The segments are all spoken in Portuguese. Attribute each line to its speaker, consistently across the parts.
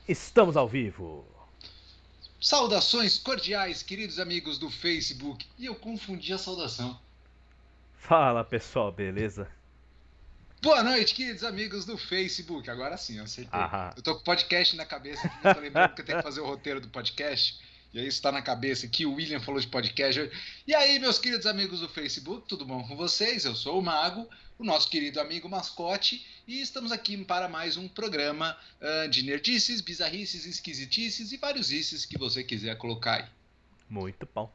Speaker 1: Estamos ao vivo.
Speaker 2: Saudações cordiais, queridos amigos do Facebook. E eu confundi a saudação.
Speaker 1: Fala pessoal, beleza?
Speaker 2: Boa noite, queridos amigos do Facebook. Agora sim, eu acertei.
Speaker 1: Ah,
Speaker 2: Eu tô com o podcast na cabeça aqui, eu tô lembrando que eu tenho que fazer o roteiro do podcast. E aí isso tá na cabeça aqui, o William falou de podcast. E aí, meus queridos amigos do Facebook, tudo bom com vocês? Eu sou o Mago, o nosso querido amigo mascote, e estamos aqui para mais um programa de nerdices, bizarrices, esquisitices e vários ices que você quiser colocar aí.
Speaker 1: muito bom.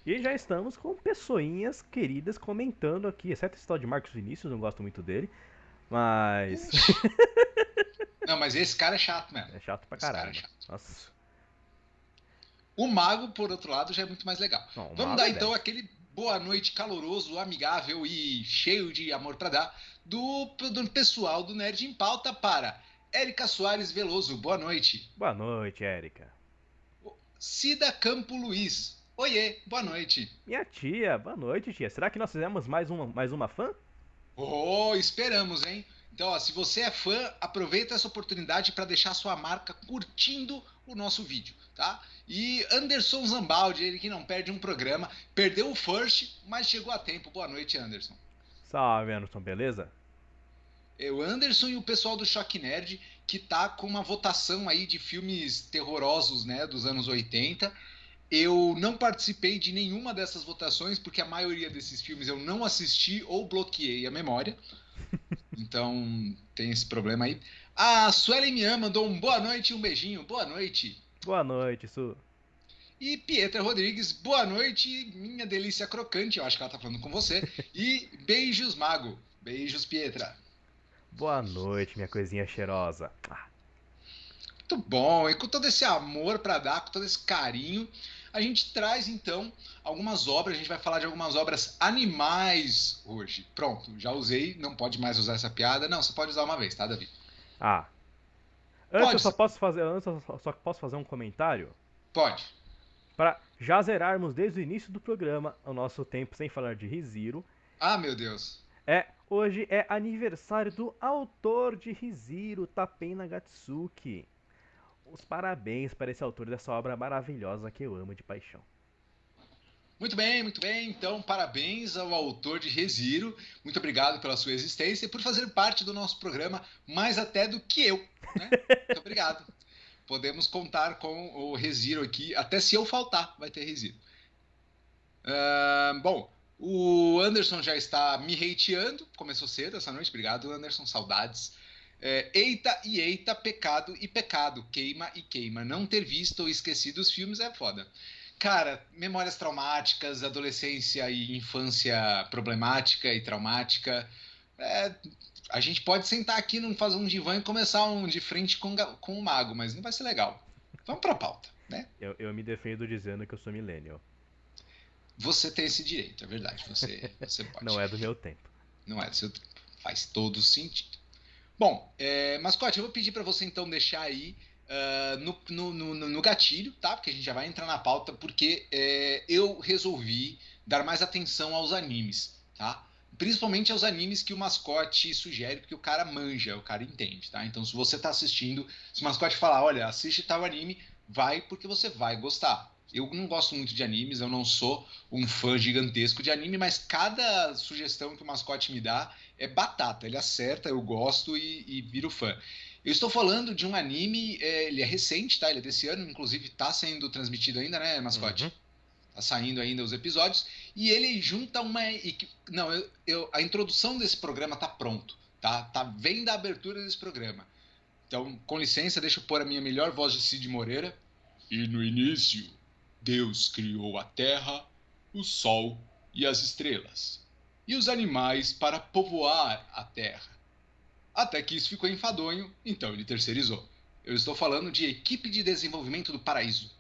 Speaker 1: E já estamos com pessoinhas queridas comentando aqui, exceto esse tal de Marcos Vinícius, não gosto muito dele, mas
Speaker 2: Ixi. Não, mas esse cara é chato mesmo.
Speaker 1: é chato pra
Speaker 2: Esse cara
Speaker 1: caralho,
Speaker 2: é
Speaker 1: mano.
Speaker 2: chato.
Speaker 1: Nossa.
Speaker 2: O mago, por outro lado, já é muito mais legal.
Speaker 1: Não, o
Speaker 2: Vamos
Speaker 1: Mago
Speaker 2: dar
Speaker 1: é
Speaker 2: então
Speaker 1: 10.
Speaker 2: aquele boa noite caloroso, amigável e cheio de amor para dar do pessoal do Nerd em Pauta para Érica Soares Veloso, boa noite.
Speaker 1: Boa noite, Érica.
Speaker 2: Cida Campo Luiz, oiê, boa noite.
Speaker 1: Minha tia, boa noite, tia. Será que nós fizemos mais uma fã?
Speaker 2: Oh, esperamos, hein? Então, ó, se você é fã, aproveita essa oportunidade para deixar sua marca curtindo o nosso vídeo, tá? E Anderson Zambaldi, ele que não perde um programa, perdeu o first, mas chegou a tempo. Boa noite, Anderson.
Speaker 1: Salve, Anderson, beleza?
Speaker 2: É o Anderson e o pessoal do Choque Nerd, que tá com uma votação aí de filmes terrorosos, né, dos anos 80. Eu não participei de nenhuma dessas votações, porque a maioria desses filmes eu não assisti ou bloqueei a memória. Então, tem esse problema aí. A Suelen Mian mandou um boa noite e um beijinho. Boa noite.
Speaker 1: Boa noite, Su.
Speaker 2: E Pietra Rodrigues, boa noite, minha delícia crocante. Eu acho que ela tá falando com você. E beijos, Mago. Beijos, Pietra.
Speaker 1: Boa noite, minha coisinha cheirosa.
Speaker 2: Muito bom. E com todo esse amor para dar, com todo esse carinho, a gente traz então algumas obras. A gente vai falar de algumas obras animais hoje. Pronto, já usei. Não pode mais usar essa piada. Não, você pode usar uma vez, tá, Davi?
Speaker 1: Ah, antes eu
Speaker 2: Pode,
Speaker 1: só posso fazer, antes eu só posso fazer um comentário
Speaker 2: pode.
Speaker 1: para já zerarmos desde o início do programa o nosso tempo sem falar de ReZero.
Speaker 2: Ah, meu Deus.
Speaker 1: Hoje é aniversário do autor de ReZero, Tapen Nagatsuki. Os parabéns para esse autor dessa obra maravilhosa que eu amo de paixão.
Speaker 2: Muito bem, muito bem. Então, parabéns ao autor de ReZero. Muito obrigado pela sua existência e por fazer parte do nosso programa mais até do que eu, né? Muito obrigado. Podemos contar com o ReZero aqui. Até se eu faltar, vai ter ReZero. Bom, o Anderson já está me hateando. Começou cedo essa noite. Obrigado, Anderson. Saudades. Eita e eita, pecado e pecado. Queima e queima. Não ter visto ou esquecido os filmes é foda. Cara, memórias traumáticas, adolescência e infância problemática e traumática. É, a gente pode sentar aqui, não fazer um divã e começar um de frente com o mago, mas não vai ser legal. Vamos para a pauta, né?
Speaker 1: Eu me defendo dizendo que eu sou millennial.
Speaker 2: Você tem esse direito, é verdade. Você
Speaker 1: Não
Speaker 2: pode.
Speaker 1: é do meu tempo.
Speaker 2: Não é do seu tempo. Faz todo sentido. Bom, mascote, eu vou pedir para você então deixar aí no gatilho, tá? Porque a gente já vai entrar na pauta, porque eu resolvi dar mais atenção aos animes, tá? Principalmente aos animes que o mascote sugere, porque o cara manja, o cara entende, tá? Então, se você tá assistindo, se o mascote falar, olha, assiste tal anime, vai porque você vai gostar. Eu não gosto muito de animes, eu não sou um fã gigantesco de anime, mas cada sugestão que o mascote me dá é batata. Ele acerta, eu gosto e viro fã. Eu estou falando de um anime, ele é recente, tá? Ele é desse ano, inclusive tá sendo transmitido ainda, né,
Speaker 1: Uhum.
Speaker 2: mascote? Tá saindo ainda os episódios. E ele junta uma. Não, a introdução desse programa tá pronto, tá? Vem da abertura desse programa. Então, com licença, deixa eu pôr a minha melhor voz de Cid Moreira. E no início, Deus criou a terra, o sol e as estrelas, e os animais para povoar a terra. Até que isso ficou enfadonho, então ele terceirizou. Eu estou falando de Equipe de Desenvolvimento do Paraíso.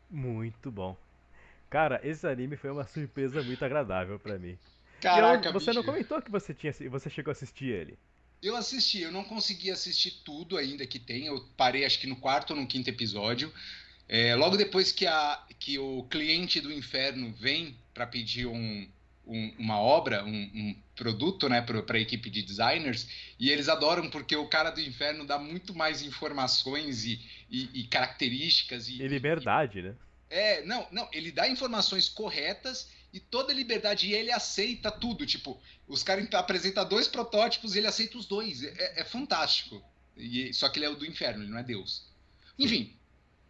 Speaker 1: Muito bom. Cara, esse anime foi uma surpresa muito agradável pra mim.
Speaker 2: Caraca,
Speaker 1: Você não
Speaker 2: bicho.
Speaker 1: comentou que você chegou a assistir ele?
Speaker 2: Eu assisti, eu não consegui assistir tudo ainda que tem. Eu parei acho que no quarto ou no quinto episódio. Logo depois que o cliente do inferno vem para pedir uma obra, um produto, né, para a equipe de designers, e eles adoram porque o cara do inferno dá muito mais informações e características
Speaker 1: E liberdade, né?
Speaker 2: não, ele dá informações corretas e toda liberdade, e ele aceita tudo, tipo, os caras apresentam 2 protótipos e ele aceita os 2, é fantástico, só que ele é o do inferno, ele não é Deus.
Speaker 1: Sim.
Speaker 2: Enfim,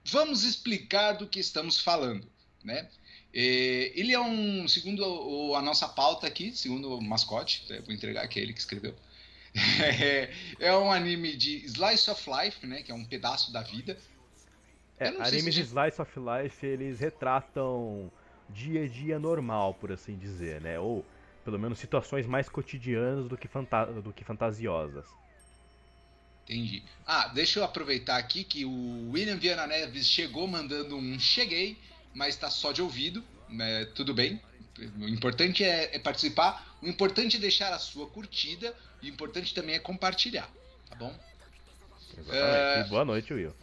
Speaker 2: vamos explicar do que estamos falando, né? Ele é segundo a nossa pauta aqui, segundo o mascote, vou entregar que é ele que escreveu. É um anime de Slice of Life, né? Que é um pedaço da vida. Eu não sei se
Speaker 1: Animes de Slice of Life, eles retratam dia a dia normal, por assim dizer, né? Ou pelo menos situações mais cotidianas do que fantasiosas.
Speaker 2: Entendi. Deixa eu aproveitar aqui que o William Viana Neves chegou mandando um cheguei, mas está só de ouvido. Tudo bem. O importante é participar. O importante é deixar a sua curtida. E o importante também é compartilhar. Tá bom?
Speaker 1: Exatamente. E boa noite, Will.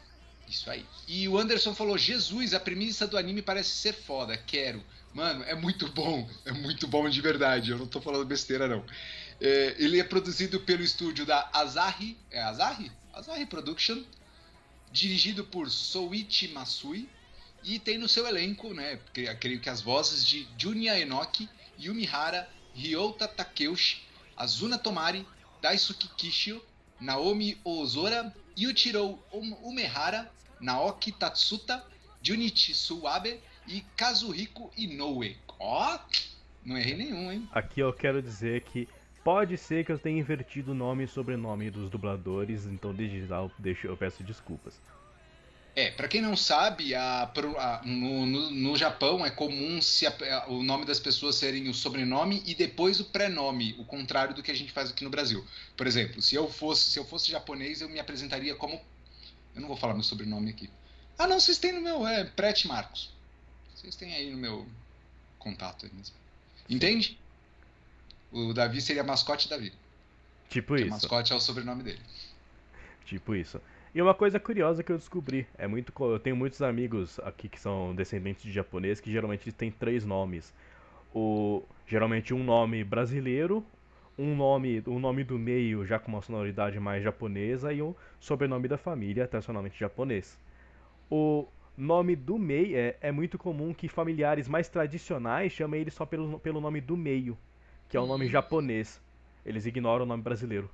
Speaker 2: Isso aí. E o Anderson falou: Jesus, a premissa do anime parece ser foda. Quero. Mano, é muito bom. É muito bom de verdade. Eu não tô falando besteira, não. Ele é produzido pelo estúdio da Asahi. É Asahi? Asahi Production. Dirigido por Souichi Masui. E tem no seu elenco, né? Creio que as vozes de Junya Enoki, Yumi Hara, Ryota Takeuchi, Azuna Tomari, Daisuke Kishio, Naomi Ozora, Yuichiro Umehara, Naoki Tatsuta, Junichi Suwabe e Kazuhiko Inoue. Não errei nenhum, hein?
Speaker 1: Aqui eu quero dizer que pode ser que eu tenha invertido o nome e sobrenome dos dubladores, então desde já eu peço desculpas.
Speaker 2: Para quem não sabe, no Japão é comum o nome das pessoas serem o sobrenome e depois o prenome, o contrário do que a gente faz aqui no Brasil. Por exemplo, se eu fosse japonês, eu me apresentaria como... Eu não vou falar meu sobrenome aqui. Não, vocês têm no meu... Prete Marcos. Vocês têm aí no meu contato aí mesmo. Entende? O Davi seria mascote Davi.
Speaker 1: Tipo
Speaker 2: Porque
Speaker 1: isso.
Speaker 2: mascote é o sobrenome dele.
Speaker 1: Tipo isso. E uma coisa curiosa que eu descobri, eu tenho muitos amigos aqui que são descendentes de japonês que geralmente têm 3 nomes. Geralmente um nome brasileiro, um nome do meio já com uma sonoridade mais japonesa e um sobrenome da família tradicionalmente japonês. O nome do meio é muito comum que familiares mais tradicionais chamem ele só pelo nome do meio, que é o nome japonês. Eles ignoram o nome brasileiro.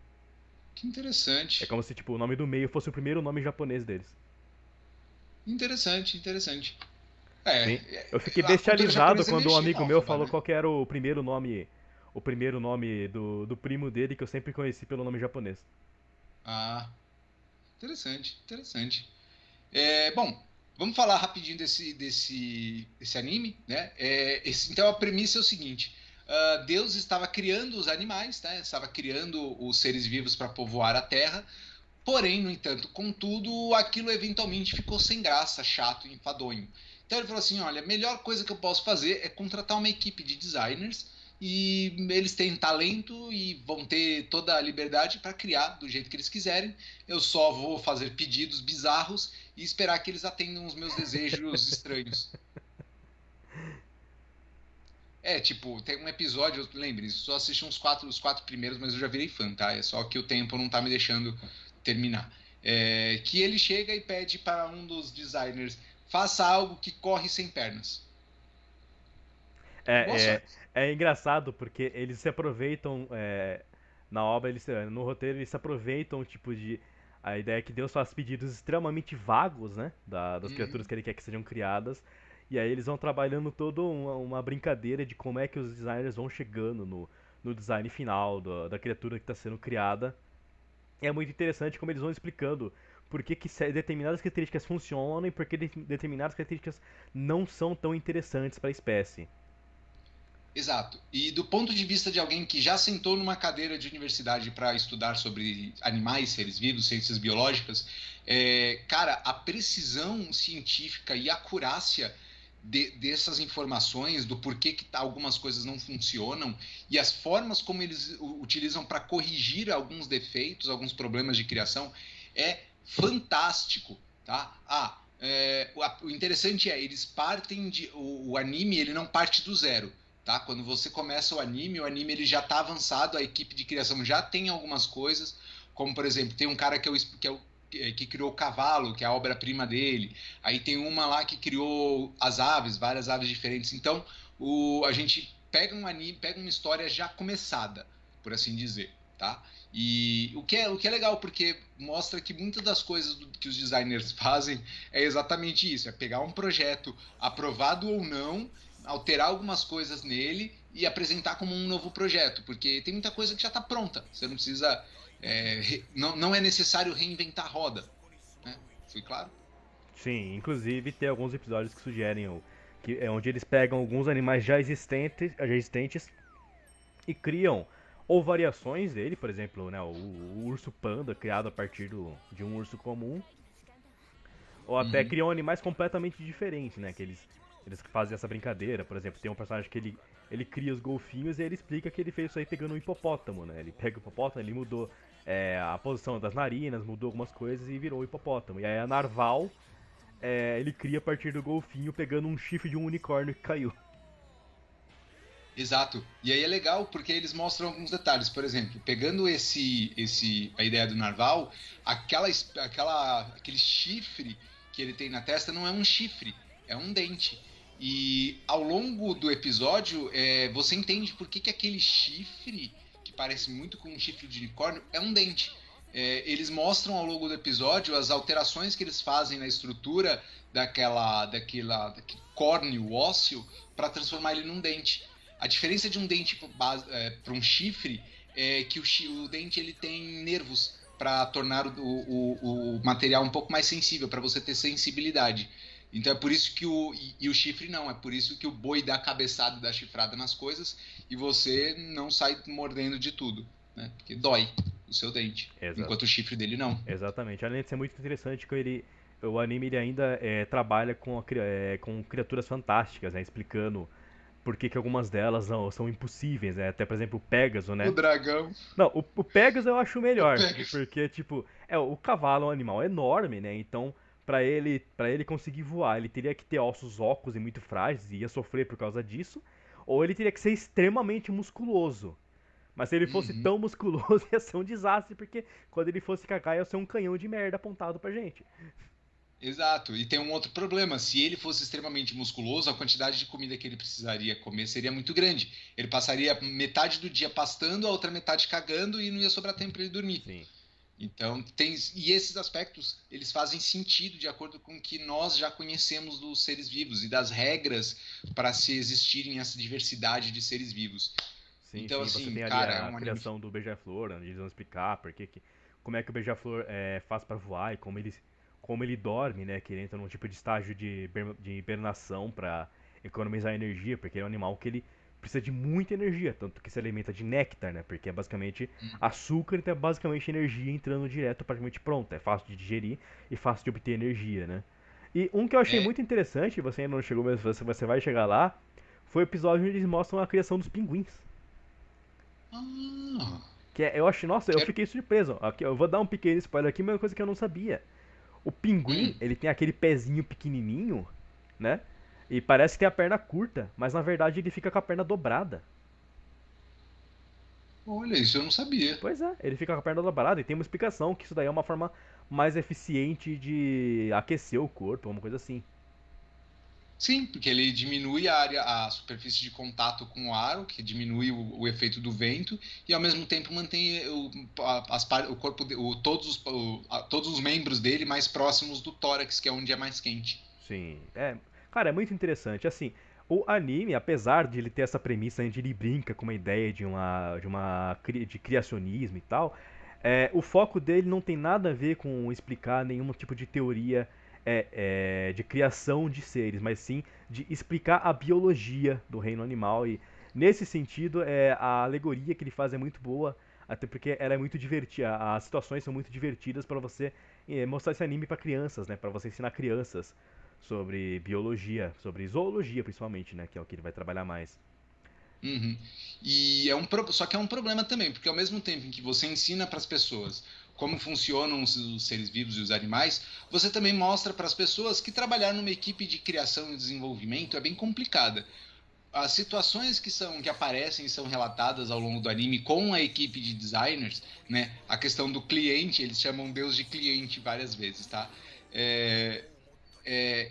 Speaker 2: Que interessante.
Speaker 1: É como se tipo, o nome do meio fosse o primeiro nome japonês deles.
Speaker 2: Interessante.
Speaker 1: Sim. Eu fiquei
Speaker 2: A cultura
Speaker 1: bestializado
Speaker 2: japonesa é
Speaker 1: quando
Speaker 2: meio
Speaker 1: um amigo meu
Speaker 2: xenófoba,
Speaker 1: falou
Speaker 2: né?
Speaker 1: qual que era o primeiro nome do primo dele que eu sempre conheci pelo nome japonês.
Speaker 2: Interessante. Bom, vamos falar rapidinho desse anime, né? Então a premissa é o seguinte: Deus estava criando os animais, né? Estava criando os seres vivos para povoar a Terra. Porém, no entanto, contudo, aquilo eventualmente ficou sem graça, chato e enfadonho. Então ele falou assim: olha, a melhor coisa que eu posso fazer é contratar uma equipe de designers e eles têm talento e vão ter toda a liberdade para criar do jeito que eles quiserem. Eu só vou fazer pedidos bizarros e esperar que eles atendam os meus desejos estranhos. Tipo, tem um episódio, lembre-se, só assisti os 4 primeiros, mas eu já virei fã, tá? É só que o tempo não tá me deixando terminar. Que ele chega e pede para um dos designers: faça algo que corre sem pernas. Boa
Speaker 1: É,
Speaker 2: sorte.
Speaker 1: é engraçado porque eles se aproveitam na obra, no roteiro eles se aproveitam tipo de a ideia é que Deus faz pedidos extremamente vagos, né, das criaturas
Speaker 2: Uhum.
Speaker 1: que ele quer que sejam criadas. E aí eles vão trabalhando toda uma brincadeira de como é que os designers vão chegando no design final da criatura que está sendo criada. É muito interessante como eles vão explicando por que determinadas características funcionam e por que determinadas características não são tão interessantes para a espécie.
Speaker 2: Exato. E do ponto de vista de alguém que já sentou numa cadeira de universidade para estudar sobre animais, seres vivos, ciências biológicas, cara, a precisão científica e a acurácia dessas informações, do porquê que algumas coisas não funcionam e as formas como eles utilizam para corrigir alguns defeitos, alguns problemas de criação, é fantástico, tá? O interessante eles partem o anime, ele não parte do zero. tá? Quando você começa o anime ele já está avançado, a equipe de criação já tem algumas coisas, como por exemplo, tem um cara que criou o cavalo, que é a obra-prima dele. Aí tem uma lá que criou as aves, várias aves diferentes. Então, a gente pega um anime, pega uma história já começada, por assim dizer, tá? E o que é legal, porque mostra que muitas das coisas que os designers fazem é exatamente isso: é pegar um projeto aprovado ou não, alterar algumas coisas nele e apresentar como um novo projeto, porque tem muita coisa que já está pronta. Você não precisa. Não é necessário reinventar a roda. Né? Fui claro?
Speaker 1: Sim, inclusive tem alguns episódios que sugerem que é onde eles pegam alguns animais já existentes e criam ou variações dele, por exemplo, né, o urso panda criado a partir de um urso comum, ou até
Speaker 2: Uhum.
Speaker 1: criam animais completamente diferentes, né, que eles fazem essa brincadeira. Por exemplo, tem um personagem que ele cria os golfinhos e ele explica que ele fez isso aí pegando um hipopótamo, né? Ele pega o hipopótamo, ele mudou a posição das narinas, mudou algumas coisas e virou um hipopótamo. E aí a narval ele cria a partir do golfinho pegando um chifre de um unicórnio que caiu.
Speaker 2: Exato. E aí é legal porque eles mostram alguns detalhes. Por exemplo, pegando a ideia do narval, aquele chifre que ele tem na testa não é um chifre, é um dente. E ao longo do episódio, você entende por que aquele chifre, que parece muito com um chifre de unicórnio, é um dente. Eles mostram ao longo do episódio as alterações que eles fazem na estrutura daquele córneo ósseo para transformar ele num dente. A diferença de um dente para um chifre é que o dente ele tem nervos para tornar o material um pouco mais sensível, para você ter sensibilidade. Então é por isso que o chifre não, é por isso que o boi dá cabeçada, dá chifrada nas coisas e você não sai mordendo de tudo, né? Porque dói o seu dente,
Speaker 1: Exato.
Speaker 2: enquanto o chifre dele não.
Speaker 1: Exatamente. Além de ser muito interessante que o anime ele ainda trabalha com criaturas fantásticas, né? Explicando por que algumas delas não, são impossíveis, né? Até, por exemplo, o Pégaso,
Speaker 2: O
Speaker 1: né?
Speaker 2: dragão,
Speaker 1: Não, o Pegasus eu acho
Speaker 2: o
Speaker 1: melhor,
Speaker 2: Pegasus.
Speaker 1: porque, tipo, o cavalo é um animal enorme, né? Então, pra ele conseguir voar, ele teria que ter ossos ocos e muito frágeis, e ia sofrer por causa disso, ou ele teria que ser extremamente musculoso. Mas se ele fosse
Speaker 2: Uhum.
Speaker 1: tão musculoso, ia ser um desastre, porque quando ele fosse cagar, ia ser um canhão de merda apontado pra gente.
Speaker 2: Exato. E tem um outro problema. Se ele fosse extremamente musculoso, a quantidade de comida que ele precisaria comer seria muito grande. Ele passaria metade do dia pastando, a outra metade cagando e não ia sobrar tempo para ele dormir.
Speaker 1: Sim.
Speaker 2: Então, e esses aspectos, eles fazem sentido de acordo com o que nós já conhecemos dos seres vivos e das regras para se existirem essa diversidade de seres vivos.
Speaker 1: Sim,
Speaker 2: Então,
Speaker 1: sim, você
Speaker 2: assim,
Speaker 1: tem ali
Speaker 2: cara, é
Speaker 1: a
Speaker 2: um anime.
Speaker 1: criação do beija-flor, onde eles vão explicar como é que o beija-flor faz pra voar e como ele dorme, né? Que ele entra num tipo de estágio de hibernação pra economizar energia, porque ele é um animal que ele precisa de muita energia, tanto que se alimenta de néctar, né? Porque é basicamente açúcar, então é basicamente energia entrando direto, praticamente pronto. É fácil de digerir e fácil de obter energia, né? E um que eu achei
Speaker 2: É.
Speaker 1: muito interessante, você ainda não chegou, mas você vai chegar lá, foi o episódio onde eles mostram a criação dos pinguins.
Speaker 2: Ah,
Speaker 1: Eu acho, nossa, eu
Speaker 2: quero.
Speaker 1: fiquei surpreso. Aqui, eu vou dar um pequeno spoiler aqui, mas é uma coisa que eu não sabia. O pinguim,
Speaker 2: Hum,
Speaker 1: ele tem aquele pezinho pequenininho, né? E parece que tem a perna curta, mas na verdade ele fica com a perna dobrada.
Speaker 2: olha, isso eu não sabia.
Speaker 1: Pois é, ele fica com a perna dobrada e tem uma explicação que isso daí é uma forma mais eficiente de aquecer o corpo, uma coisa assim.
Speaker 2: Sim, porque ele diminui a superfície de contato com o ar, o que diminui o efeito do vento, e ao mesmo tempo mantém o corpo, todos os membros dele mais próximos do tórax, que é onde é mais quente.
Speaker 1: Sim, cara, é muito interessante. Assim, o anime, apesar de ele ter essa premissa onde ele brinca com uma ideia de criacionismo e tal, o foco dele não tem nada a ver com explicar nenhum tipo de teoria de criação de seres, mas sim de explicar a biologia do reino animal. E nesse sentido, a alegoria que ele faz é muito boa, até porque ela é muito divertida. As situações são muito divertidas para você mostrar esse anime para crianças, né? Para você ensinar crianças sobre biologia, sobre zoologia principalmente, né? Que é o que ele vai trabalhar mais.
Speaker 2: Uhum. Só que é um problema também, porque ao mesmo tempo em que você ensina para as pessoas como funcionam os seres vivos e os animais, você também mostra para as pessoas que trabalhar numa equipe de criação e desenvolvimento é bem complicada. as situações que aparecem e são relatadas ao longo do anime com a equipe de designers, né? A questão do cliente, eles chamam Deus de cliente várias vezes, tá? É, é,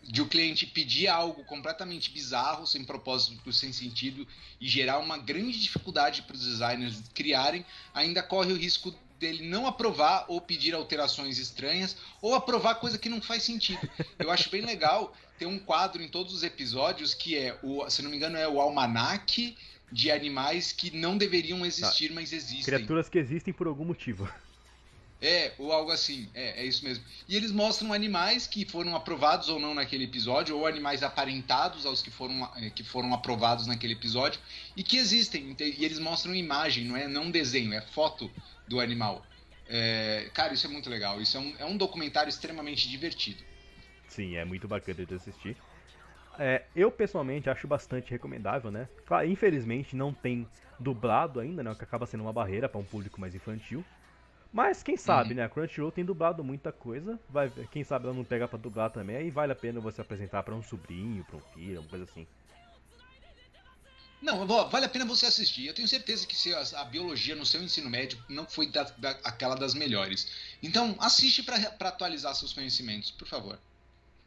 Speaker 2: de o cliente pedir algo completamente bizarro, sem propósito, sem sentido, e gerar uma grande dificuldade para os designers criarem, ainda corre o risco dele não aprovar ou pedir alterações estranhas, ou aprovar coisa que não faz sentido. Eu acho bem legal ter um quadro em todos os episódios que é, se não me engano, é o almanaque de animais que não deveriam
Speaker 1: Ah,
Speaker 2: existir, mas existem.
Speaker 1: criaturas que existem por algum motivo.
Speaker 2: Ou algo assim. É isso mesmo. E eles mostram animais que foram aprovados ou não naquele episódio, ou animais aparentados aos que foram aprovados naquele episódio, e que existem. E eles mostram imagem, não um desenho, é foto do animal. Cara, isso é muito legal. Isso é um documentário extremamente divertido.
Speaker 1: Sim, é muito bacana de assistir. Eu pessoalmente acho bastante recomendável, né? Claro, infelizmente não tem dublado ainda, né? O que acaba sendo uma barreira para um público mais infantil. Mas quem sabe,
Speaker 2: Uhum.
Speaker 1: né? A Crunchyroll tem dublado muita coisa. Quem sabe ela não pega pra dublar também. Aí vale a pena você apresentar pra um sobrinho, pra um filho, uma coisa assim.
Speaker 2: Não, vale a pena você assistir. Eu tenho certeza que se a biologia no seu ensino médio não foi aquela das melhores. Então, assiste para atualizar seus conhecimentos, por favor.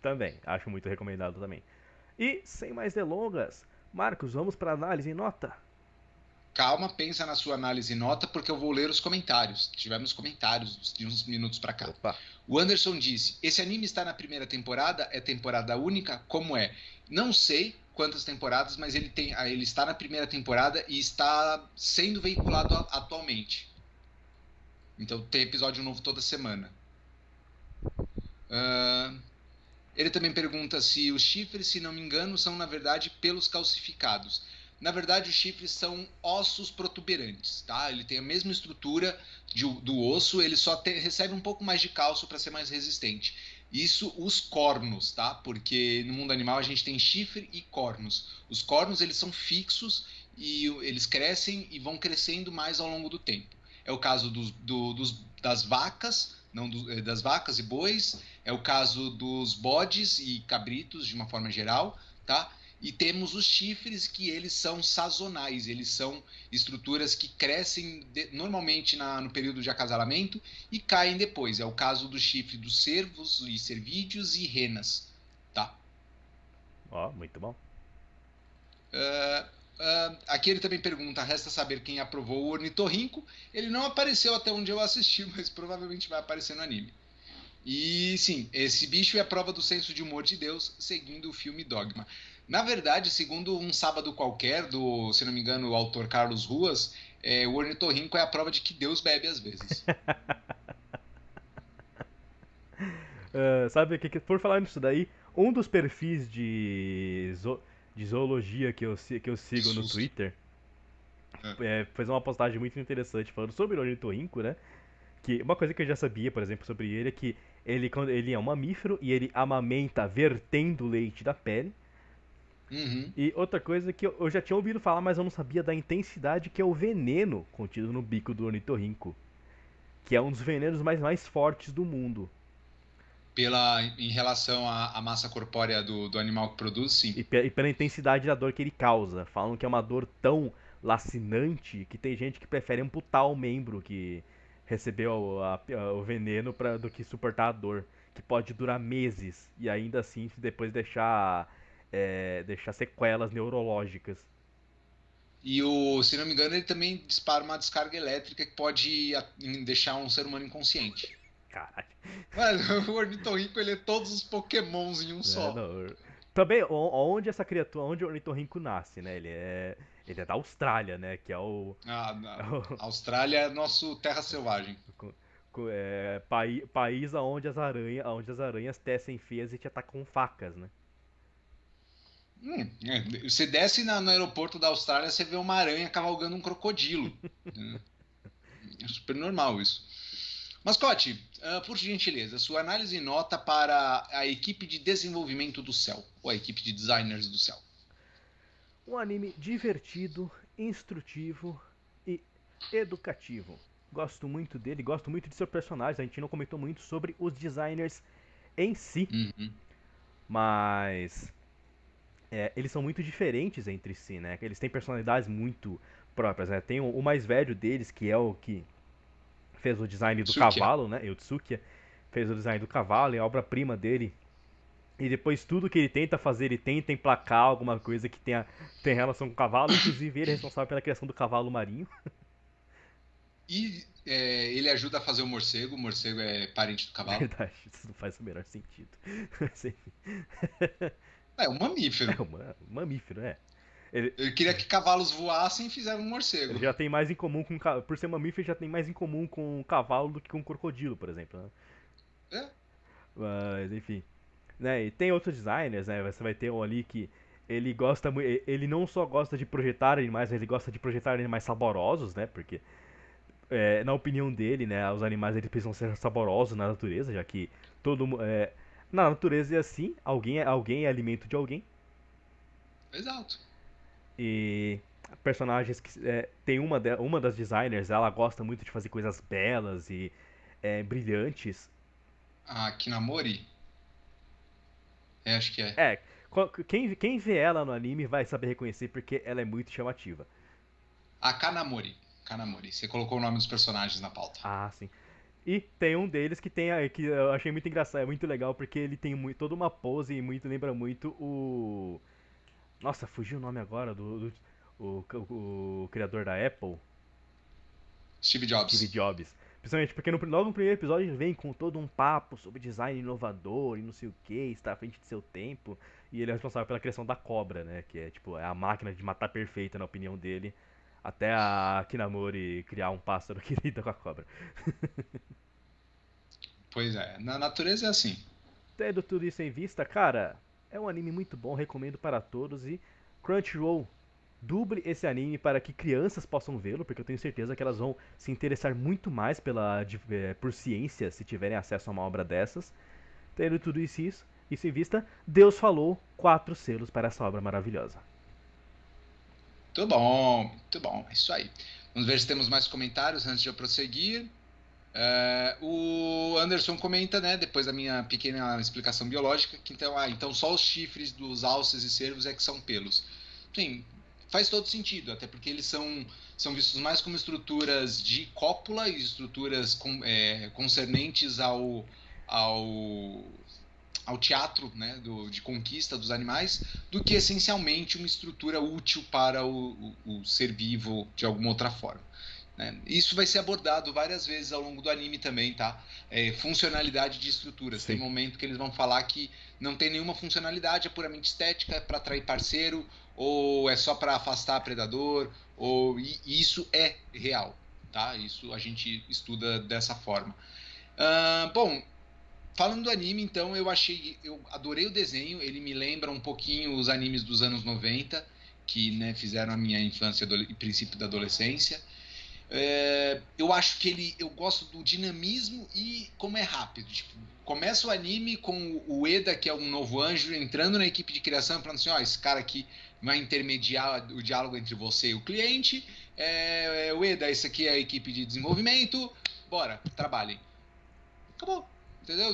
Speaker 1: Também, acho muito recomendado também. E, sem mais delongas, Marcos, vamos pra análise e nota?
Speaker 2: Calma, pensa na sua análise e nota, porque eu vou ler os comentários. Tivemos comentários de uns minutos para cá.
Speaker 1: Opa!
Speaker 2: O Anderson disse: Esse anime está na primeira temporada? É temporada única? Como é? Não sei quantas temporadas, mas ele está na primeira temporada e está sendo veiculado atualmente. Então tem episódio novo toda semana. Ele também pergunta se os chifres, se não me engano, são na verdade pelos calcificados. Na verdade, os chifres são ossos protuberantes, tá? Ele tem a mesma estrutura do osso, ele só recebe um pouco mais de cálcio para ser mais resistente. Isso os cornos, tá? Porque no mundo animal a gente tem chifre e cornos. Os cornos eles são fixos e eles crescem e vão crescendo mais ao longo do tempo. É o caso das vacas, não das vacas e bois, é o caso dos bodes e cabritos, de uma forma geral, tá? E temos os chifres, que eles são sazonais, eles são estruturas que crescem normalmente no período de acasalamento e caem depois. É o caso do chifre dos cervos e cervídeos e renas, tá?
Speaker 1: Ó, muito bom.
Speaker 2: Aqui ele também pergunta, resta saber quem aprovou o ornitorrinco. Ele não apareceu até onde eu assisti, mas provavelmente vai aparecer no anime. E sim, esse bicho é a prova do senso de humor de Deus, seguindo o filme Dogma. Na verdade, segundo Um Sábado Qualquer, se não me engano, o autor Carlos Ruas, o ornitorrinco é a prova de que Deus bebe às vezes.
Speaker 1: Sabe o que, por falar nisso daí, um dos perfis de zoologia que eu
Speaker 2: Que
Speaker 1: sigo no
Speaker 2: susto.
Speaker 1: Twitter
Speaker 2: É.
Speaker 1: fez uma postagem muito interessante falando sobre o ornitorrinco, né? Que uma coisa que eu já sabia, por exemplo, sobre ele é que quando ele é um mamífero e ele amamenta vertendo leite da pele.
Speaker 2: Uhum.
Speaker 1: E outra coisa que eu já tinha ouvido falar, mas eu não sabia da intensidade que é o veneno contido no bico do ornitorrinco, que é um dos venenos mais fortes do mundo.
Speaker 2: Em relação à massa corpórea do animal que produz, sim.
Speaker 1: E pela intensidade da dor que ele causa. Falam que é uma dor tão lacinante que tem gente que prefere amputar o membro que recebeu o veneno do que suportar a dor. Que pode durar meses e ainda assim depois deixar sequelas neurológicas.
Speaker 2: E se não me engano, ele também dispara uma descarga elétrica que pode deixar um ser humano inconsciente.
Speaker 1: Caralho.
Speaker 2: Mano, o ornitorrinco ele é todos os pokémons em um só.
Speaker 1: Não. Também, onde essa criatura, onde o ornitorrinco nasce, né? Ele é da Austrália, né? Que é o.
Speaker 2: Na Austrália é nosso terra selvagem.
Speaker 1: País onde as aranhas tecem feias e te atacam com facas, né?
Speaker 2: Você desce no aeroporto da Austrália, você vê uma aranha cavalgando um crocodilo. É super normal isso. Mascote, por gentileza, sua análise e nota para a equipe de desenvolvimento do céu, ou a equipe de designers do céu.
Speaker 1: Um anime divertido, instrutivo e educativo. Gosto muito dele, gosto muito de seus personagens. A gente não comentou muito sobre os designers em si,
Speaker 2: Uhum.
Speaker 1: mas eles são muito diferentes entre si, né? Eles têm personalidades muito próprias, né? Tem o mais velho deles, que é o que fez o design do
Speaker 2: Sukia.
Speaker 1: cavalo, né? O Tsukia fez o design do cavalo, é a obra-prima dele. E depois tudo que ele tenta fazer, ele tenta emplacar alguma coisa que tem relação com o cavalo. Inclusive ele é responsável pela criação do cavalo marinho.
Speaker 2: E ele ajuda a fazer o morcego é parente do cavalo.
Speaker 1: Verdade, isso não faz o menor sentido. Assim,
Speaker 2: É um mamífero.
Speaker 1: é um mamífero, né? Ele,
Speaker 2: Eu queria que cavalos voassem e fizeram um
Speaker 1: ele
Speaker 2: morcego.
Speaker 1: já tem mais em comum com. Por ser mamífero, ele já tem mais em comum com um cavalo do que com um crocodilo, por exemplo. Né?
Speaker 2: É,
Speaker 1: Mas, enfim. Né? E tem outros designers, né? Você vai ter um ali que ele gosta. Ele não só gosta de projetar animais, mas ele gosta de projetar animais saborosos, né? Porque, na opinião dele, né? Os animais eles precisam ser saborosos na natureza, já que na natureza é assim: alguém é alimento de alguém.
Speaker 2: exato.
Speaker 1: E personagens que tem uma das designers, ela gosta muito de fazer coisas belas e brilhantes.
Speaker 2: A Kinamori, acho que é.
Speaker 1: É, quem vê ela no anime vai saber reconhecer porque ela é muito chamativa.
Speaker 2: A Kanamori. Kanamori. Você colocou o nome dos personagens na pauta.
Speaker 1: Ah, sim. E tem um deles que eu achei muito engraçado, é muito legal porque ele tem toda uma pose e lembra muito o. Nossa, fugiu o nome agora o criador da Apple.
Speaker 2: Steve
Speaker 1: Steve
Speaker 2: Jobs.
Speaker 1: Jobs. Principalmente porque logo no primeiro episódio ele vem com todo um papo sobre design inovador e não sei o que, está à frente de seu tempo. E ele é responsável pela criação da cobra, né? Que é tipo, é a máquina de matar perfeita na opinião dele. Até a Kinamori criar um pássaro que lida com a cobra.
Speaker 2: Pois é. Na natureza é assim.
Speaker 1: Tendo tudo isso em vista, cara, é um anime muito bom, recomendo para todos. E Crunchyroll, duble esse anime para que crianças possam vê-lo, porque eu tenho certeza que elas vão se interessar muito mais por ciência se tiverem acesso a uma obra dessas. Tendo tudo isso em vista, Deus falou 4 selos para essa obra maravilhosa.
Speaker 2: Muito bom, muito bom. É isso aí. Vamos ver se temos mais comentários antes de eu prosseguir. O Anderson comenta, né, depois da minha pequena explicação biológica, que então só os chifres dos alces e cervos é que são pelos. Sim, faz todo sentido, até porque eles são vistos mais como estruturas de cópula e estruturas concernentes ao, ao teatro, né, de conquista dos animais, do que essencialmente uma estrutura útil para o ser vivo de alguma outra forma. Né? Isso vai ser abordado várias vezes ao longo do anime também, tá? Funcionalidade de estruturas. Tem
Speaker 1: Sim.
Speaker 2: momento que eles vão falar que não tem nenhuma funcionalidade, é puramente estética, é para atrair parceiro, ou é só para afastar predador, e isso é real, tá? Isso a gente estuda dessa forma. Bom, falando do anime, então, eu adorei o desenho, ele me lembra um pouquinho os animes dos anos 90, que, né, fizeram a minha infância e princípio da adolescência. Eu acho que eu gosto do dinamismo e como é rápido. Tipo, começa o anime com o Eda, que é um novo anjo, entrando na equipe de criação e falando assim: ó, esse cara aqui vai intermediar o diálogo entre você e o cliente. O Eda, esse aqui é a equipe de desenvolvimento. Bora, trabalhem. Acabou. Entendeu?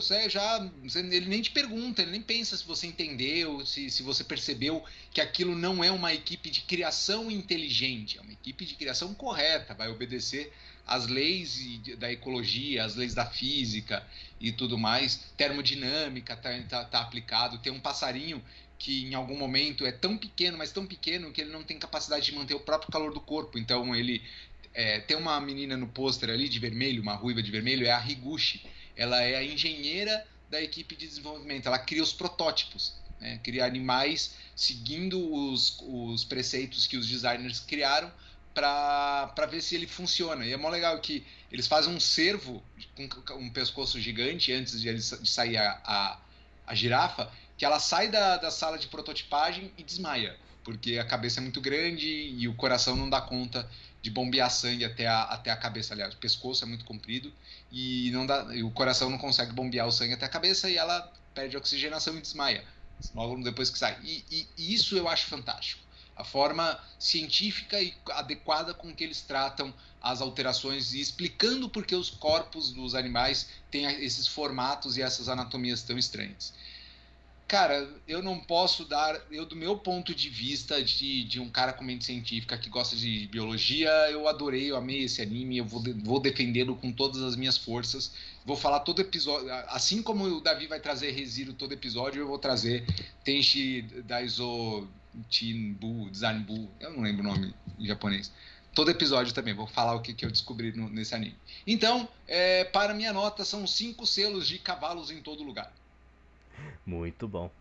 Speaker 2: Ele nem te pergunta, ele nem pensa se você entendeu, se você percebeu que aquilo não é uma equipe de criação inteligente, é uma equipe de criação correta, vai obedecer às leis da ecologia, às leis da física e tudo mais. Termodinâmica tá aplicado. Tem um passarinho que em algum momento é tão pequeno, mas tão pequeno que ele não tem capacidade de manter o próprio calor do corpo. Então tem uma menina no pôster ali de vermelho, uma ruiva de vermelho, é a Higuchi. Ela é a engenheira da equipe de desenvolvimento. Ela cria os protótipos, né? Cria animais seguindo os preceitos que os designers criaram para ver se ele funciona. E é mó legal que eles fazem um cervo com um pescoço gigante antes de sair a girafa, que ela sai da sala de prototipagem e desmaia, porque a cabeça é muito grande e o coração não dá conta de bombear sangue até a cabeça. Aliás, o pescoço é muito comprido e o coração não consegue bombear o sangue até a cabeça e ela perde a oxigenação e desmaia logo depois que sai. E isso eu acho fantástico. A forma científica e adequada com que eles tratam as alterações e explicando por que os corpos dos animais têm esses formatos e essas anatomias tão estranhas. Cara, eu não posso dar. Eu, do meu ponto de vista de um cara com mente científica que gosta de biologia, eu adorei, eu amei esse anime. Eu vou defendê-lo com todas as minhas forças. Vou falar todo episódio. Assim como o Davi vai trazer ReZero todo episódio, eu vou trazer Tenchi Daizo Chinbu, Zanbu. Eu não lembro o nome em japonês. Todo episódio também, vou falar o que eu descobri nesse anime. Então, para minha nota, são 5 selos de cavalos em todo lugar.
Speaker 1: Muito bom.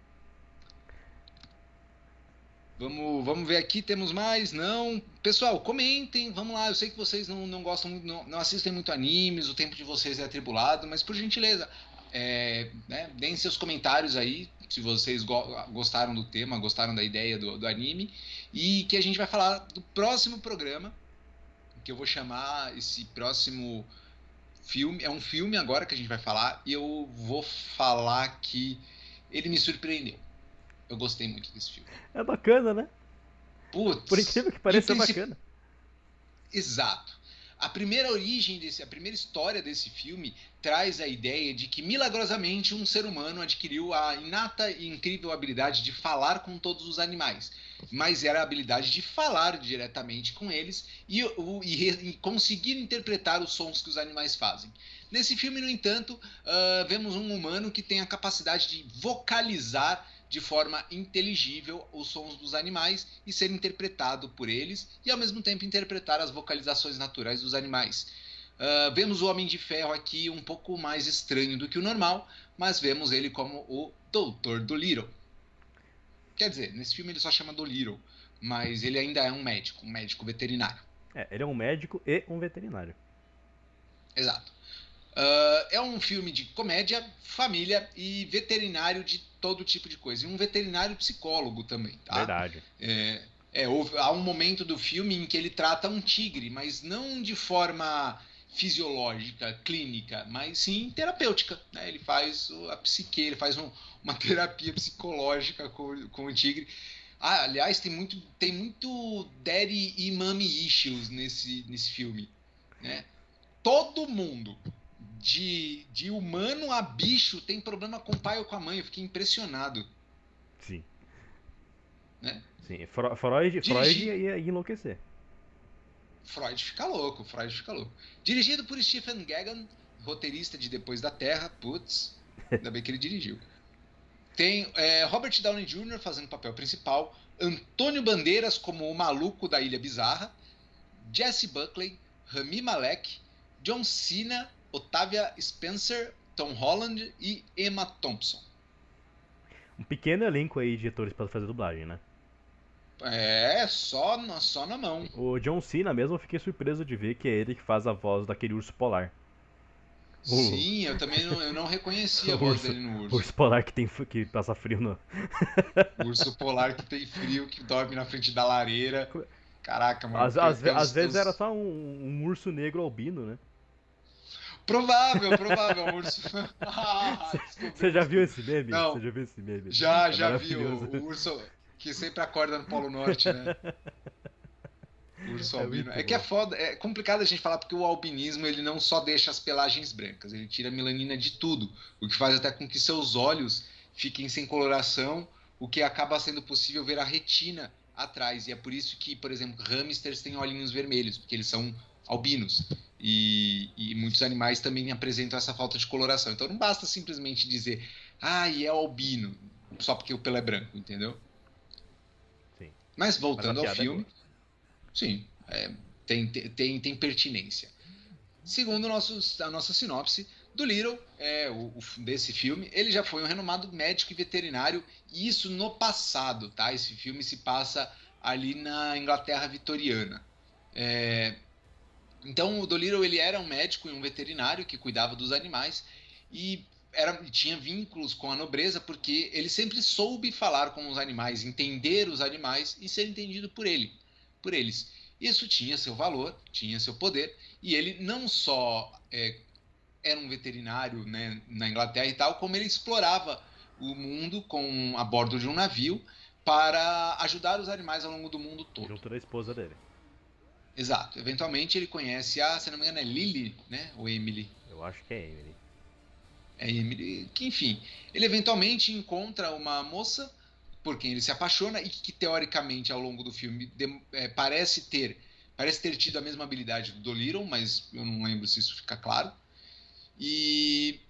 Speaker 2: Vamos ver aqui, temos mais? Não. Pessoal, comentem, vamos lá. Eu sei que vocês não gostam muito, não assistem muito animes, o tempo de vocês é atribulado, mas por gentileza, né, deem seus comentários aí, se vocês gostaram do tema, gostaram da ideia do anime, e que a gente vai falar do próximo programa, que eu vou chamar esse próximo filme, é um filme agora que a gente vai falar, e eu vou falar que ele me surpreendeu. Eu gostei muito desse filme.
Speaker 1: É bacana, né? Por
Speaker 2: Putz,
Speaker 1: incrível que
Speaker 2: e o
Speaker 1: pareça, é
Speaker 2: principal.
Speaker 1: bacana.
Speaker 2: Exato. A primeira origem a primeira história desse filme traz a ideia de que milagrosamente um ser humano adquiriu a inata e incrível habilidade de falar com todos os animais, mas era a habilidade de falar diretamente com eles e conseguir interpretar os sons que os animais fazem. Nesse filme, no entanto, vemos um humano que tem a capacidade de vocalizar de forma inteligível os sons dos animais e ser interpretado por eles e ao mesmo tempo interpretar as vocalizações naturais dos animais. Vemos o Homem de Ferro aqui um pouco mais estranho do que o normal, mas vemos ele como o Doutor Dolittle. Quer dizer, nesse filme ele só chama Dolittle, mas ele ainda é um médico veterinário.
Speaker 1: Ele é um médico e um veterinário.
Speaker 2: Exato. É um filme de comédia, família e veterinário de todo tipo de coisa. E um veterinário psicólogo também, tá?
Speaker 1: Verdade.
Speaker 2: Há um momento do filme em que ele trata um tigre, mas não de forma fisiológica, clínica, mas sim terapêutica. Né? Ele faz a psique, ele faz uma terapia psicológica com o tigre. Aliás, tem muito daddy e mommy issues nesse filme. Né? Todo mundo, de humano a bicho, tem problema com o pai ou com a mãe. Eu fiquei impressionado.
Speaker 1: Sim.
Speaker 2: Né?
Speaker 1: Sim. Freud ia enlouquecer.
Speaker 2: Freud fica louco. Dirigido por Stephen Gaghan, roteirista de Depois da Terra. Putz, ainda bem que ele dirigiu. Tem Robert Downey Jr. fazendo o papel principal, Antônio Bandeiras como o maluco da Ilha Bizarra, Jesse Buckley, Rami Malek, John Cena, Octavia Spencer, Tom Holland e Emma Thompson.
Speaker 1: Um pequeno elenco aí de atores para fazer dublagem, né?
Speaker 2: Só na mão.
Speaker 1: O John Cena mesmo, eu fiquei surpreso de ver que é ele que faz a voz daquele urso polar.
Speaker 2: Sim, eu também não reconheci a voz dele no urso.
Speaker 1: Urso polar que passa frio no...
Speaker 2: O urso polar que tem frio, que dorme na frente da lareira. Caraca, mano.
Speaker 1: Às vezes era só um urso negro albino, né?
Speaker 2: Provável, um urso.
Speaker 1: Você já viu esse meme?
Speaker 2: Não,
Speaker 1: Você já viu esse meme?
Speaker 2: já vi o urso que sempre acorda no Polo Norte, né? O urso albino. Que é foda, é complicado a gente falar porque o albinismo ele não só deixa as pelagens brancas, ele tira a melanina de tudo, o que faz até com que seus olhos fiquem sem coloração, o que acaba sendo possível ver a retina atrás. E é por isso que, por exemplo, hamsters têm olhinhos vermelhos, porque eles são albinos. E muitos animais também apresentam essa falta de coloração. Então não basta simplesmente dizer, é albino, só porque o pelo é branco, entendeu?
Speaker 1: Sim.
Speaker 2: Mas voltando ao filme, sim, tem pertinência. Segundo a nossa sinopse, Dolittle, desse filme, ele já foi um renomado médico e veterinário, e isso no passado, tá? Esse filme se passa ali na Inglaterra vitoriana. Então o Dolittle ele era um médico e um veterinário que cuidava dos animais e tinha vínculos com a nobreza porque ele sempre soube falar com os animais, entender os animais e ser entendido por eles. Isso tinha seu valor, tinha seu poder e ele não só era um veterinário, né, na Inglaterra e tal, como ele explorava o mundo a bordo de um navio para ajudar os animais ao longo do mundo todo.
Speaker 1: Junto da esposa dele.
Speaker 2: Exato. Eventualmente ele conhece se não me engano, é Lily, né? Ou Emily.
Speaker 1: Eu acho que é Emily.
Speaker 2: É Emily, que enfim, ele eventualmente encontra uma moça por quem ele se apaixona e que teoricamente ao longo do filme parece ter tido a mesma habilidade do Dolittle, mas eu não lembro se isso fica claro. E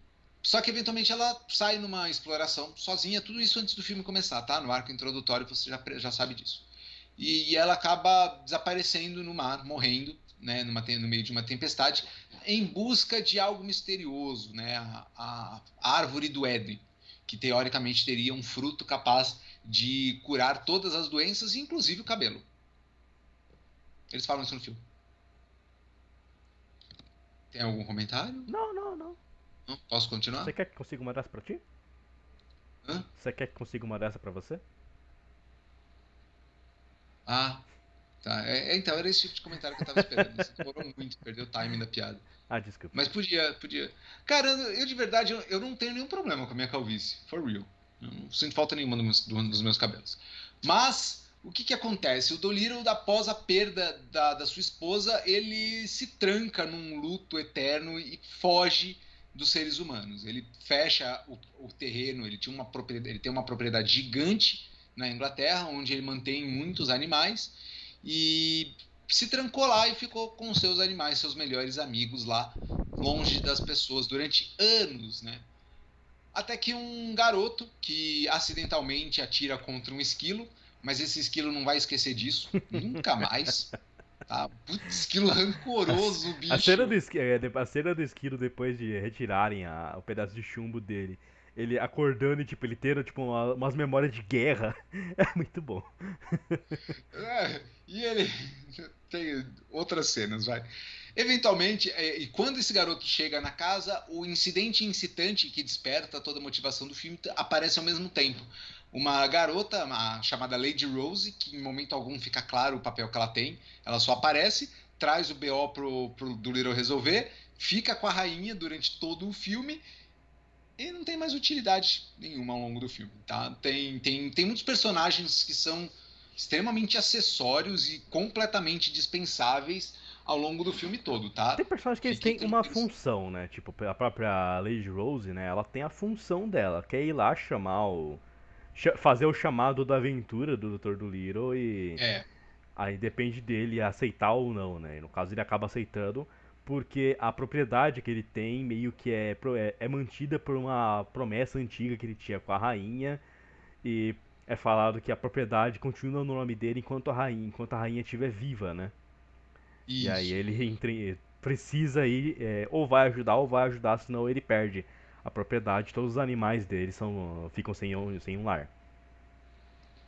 Speaker 2: só que eventualmente ela sai numa exploração sozinha, tudo isso antes do filme começar, tá? No arco introdutório você já sabe disso. E ela acaba desaparecendo no mar, morrendo, né, no meio de uma tempestade, em busca de algo misterioso, né, a árvore do Éden, que teoricamente teria um fruto capaz de curar todas as doenças, inclusive o cabelo. Eles falam isso no filme. Tem algum comentário?
Speaker 1: Não, não, não.
Speaker 2: Não? Posso
Speaker 1: Você
Speaker 2: continuar?
Speaker 1: quer que consiga uma dessa pra ti?
Speaker 2: Hã?
Speaker 1: Você quer que consiga uma dessa pra você?
Speaker 2: Ah, tá. Então, era esse tipo de comentário que eu tava esperando. Você demorou muito, perdeu o timing da piada.
Speaker 1: Ah, desculpa.
Speaker 2: Mas podia. Cara, eu de verdade, eu não tenho nenhum problema com a minha calvície. For real. Eu não sinto falta nenhuma dos meus cabelos. Mas, o que acontece? O Dolittle, após a perda da sua esposa, ele se tranca num luto eterno e foge dos seres humanos. Ele fecha o terreno, ele tem uma propriedade gigante na Inglaterra, onde ele mantém muitos animais, e se trancou lá e ficou com seus animais, seus melhores amigos lá, longe das pessoas durante anos, né? Até que um garoto que acidentalmente atira contra um esquilo, mas esse esquilo não vai esquecer disso, nunca mais, tá? Putz, esquilo rancoroso,
Speaker 1: A cena
Speaker 2: bicho.
Speaker 1: do a cena do esquilo depois de retirarem o pedaço de chumbo dele. Ele acordando e, tipo, ele tendo, tipo, umas memórias de guerra. É muito bom.
Speaker 2: E ele tem outras cenas, vai. Eventualmente, e quando esse garoto chega na casa, o incidente incitante que desperta toda a motivação do filme aparece ao mesmo tempo. Uma garota chamada Lady Rose, que em momento algum fica claro o papel que ela tem, ela só aparece, traz o BO pro Dolittle resolver, fica com a rainha durante todo o filme e não tem mais utilidade nenhuma ao longo do filme, tá? Tem muitos personagens que são extremamente acessórios e completamente dispensáveis ao longo do filme todo,
Speaker 1: Tem
Speaker 2: tá?
Speaker 1: personagens que eles
Speaker 2: Fiquem
Speaker 1: têm uma
Speaker 2: tranquilos.
Speaker 1: função, né? Tipo, a própria Lady Rose, né? Ela tem a função dela, que é ir lá chamar o. Fazer o chamado da aventura do Dr. Dolittle e.
Speaker 2: É,
Speaker 1: Aí depende dele aceitar ou não, né? E no caso ele acaba aceitando, porque a propriedade que ele tem meio que é mantida por uma promessa antiga que ele tinha com a rainha. E é falado que a propriedade continua no nome dele enquanto a rainha estiver viva, né? E aí
Speaker 2: isso.
Speaker 1: ele precisa ir, ou vai ajudar, senão ele perde a propriedade. Todos os animais dele ficam sem um lar.